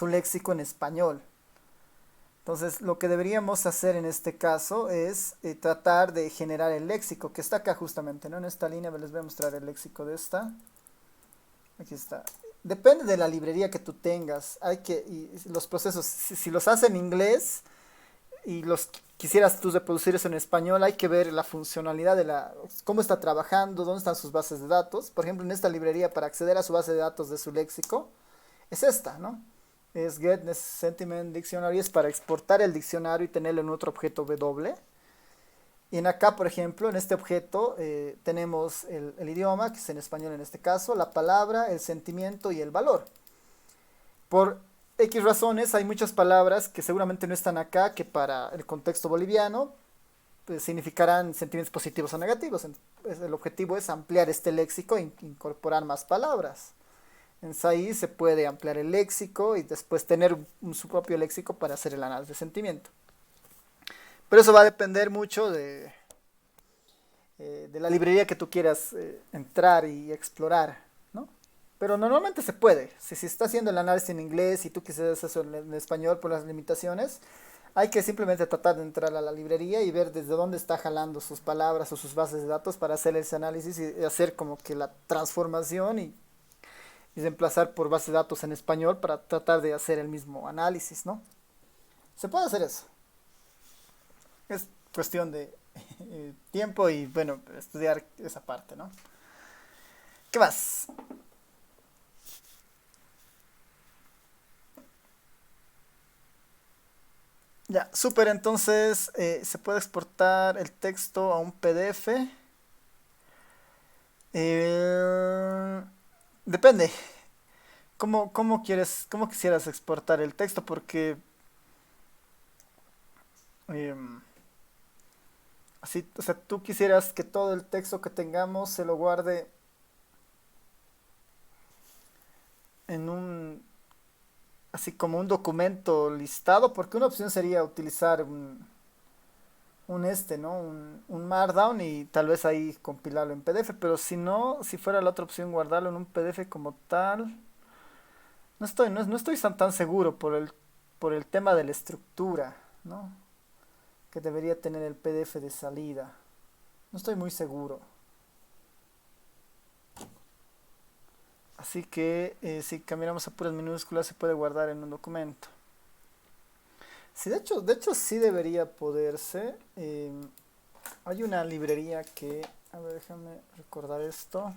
léxico en español. Entonces, lo que deberíamos hacer en este caso es tratar de generar el léxico, que está acá justamente, ¿no? En esta línea les voy a mostrar el léxico de esta. Aquí está. Depende de la librería que tú tengas. Y los procesos, si los hace en inglés y los quisieras tú reproducir eso en español, hay que ver la funcionalidad cómo está trabajando, dónde están sus bases de datos. Por ejemplo, en esta librería, para acceder a su base de datos de su léxico, es esta, ¿no? Es Get Sentiment Dictionary, es para exportar el diccionario y tenerlo en otro objeto W. Y en acá, por ejemplo, en este objeto tenemos el idioma, que es en español en este caso, la palabra, el sentimiento y el valor. Por X razones hay muchas palabras que seguramente no están acá, que para el contexto boliviano pues, significarán sentimientos positivos o negativos. El objetivo es ampliar este léxico e incorporar más palabras. Entonces ahí se puede ampliar el léxico y después tener su propio léxico para hacer el análisis de sentimiento. Pero eso va a depender mucho de la librería que tú quieras entrar y explorar, ¿no? Pero normalmente se puede. Si está haciendo el análisis en inglés y tú quisieras eso en español por las limitaciones, hay que simplemente tratar de entrar a la librería y ver desde dónde está jalando sus palabras o sus bases de datos para hacer ese análisis y hacer como que la transformación y reemplazar por base de datos en español para tratar de hacer el mismo análisis, ¿no? Se puede hacer eso. Es cuestión de tiempo y, bueno, estudiar esa parte, ¿no? ¿Qué más? Ya, súper, entonces se puede exportar el texto a un PDF. Eh, Depende. ¿Cómo quisieras exportar el texto? Porque em, así, o sea, tú quisieras que todo el texto que tengamos se lo guarde en así como un documento listado, porque una opción sería utilizar ¿no? Un Markdown y tal vez ahí compilarlo en PDF, pero si no, si fuera la otra opción guardarlo en un PDF como tal, no estoy tan seguro por el tema de la estructura, ¿no? Que debería tener el PDF de salida. No estoy muy seguro. Así que si cambiamos a puras minúsculas se puede guardar en un documento. Sí, de hecho sí debería poderse. Hay una librería que, a ver, déjame recordar esto.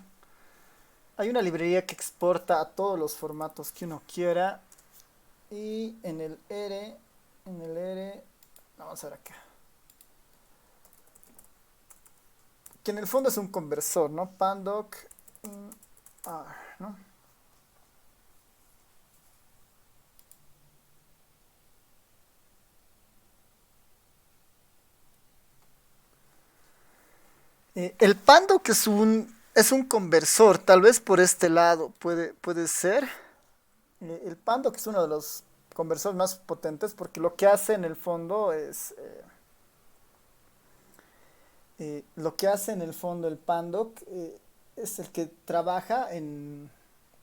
Hay una librería que exporta a todos los formatos que uno quiera. Y en el R, vamos a ver acá. Que en el fondo es un conversor, ¿no? Pandoc R, ¿no? El Pandoc es un conversor, tal vez por este lado puede ser. El Pandoc es uno de los conversores más potentes porque lo que hace en el fondo lo que hace en el fondo el Pandoc es el que trabaja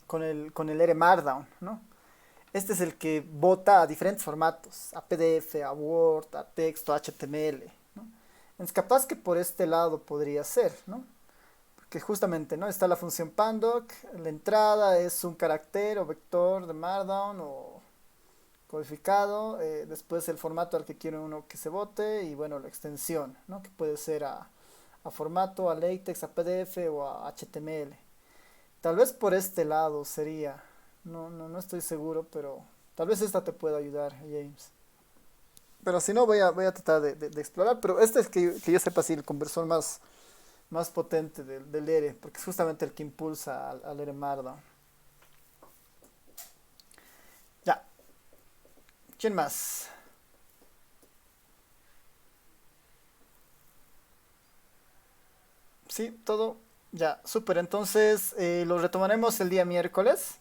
con el R Markdown, ¿no? Este es el que bota a diferentes formatos, a PDF, a Word, a texto, a HTML, ¿no? Es capaz que por este lado podría ser, ¿no? Porque justamente, ¿no? Está la función pandoc, la entrada es un carácter o vector de Markdown o codificado, después el formato al que quiere uno que se bote y bueno, la extensión, ¿no? Que puede ser a formato, a LaTeX, a PDF o a HTML. Tal vez por este lado sería, no estoy seguro, pero tal vez esta te pueda ayudar, James. Pero si no, voy a tratar de explorar, pero este es que yo sepa así el conversor más potente del ERE, porque es justamente el que impulsa al ERE Markdown. Ya, ¿quién más? Sí, todo. Ya, súper. Entonces, lo retomaremos el día miércoles.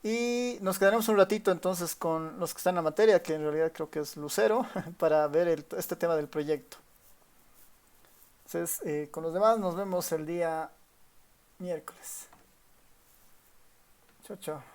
Y nos quedaremos un ratito entonces con los que están en la materia, que en realidad creo que es Lucero, para ver este tema del proyecto. Entonces, con los demás nos vemos el día miércoles. Chao, chao.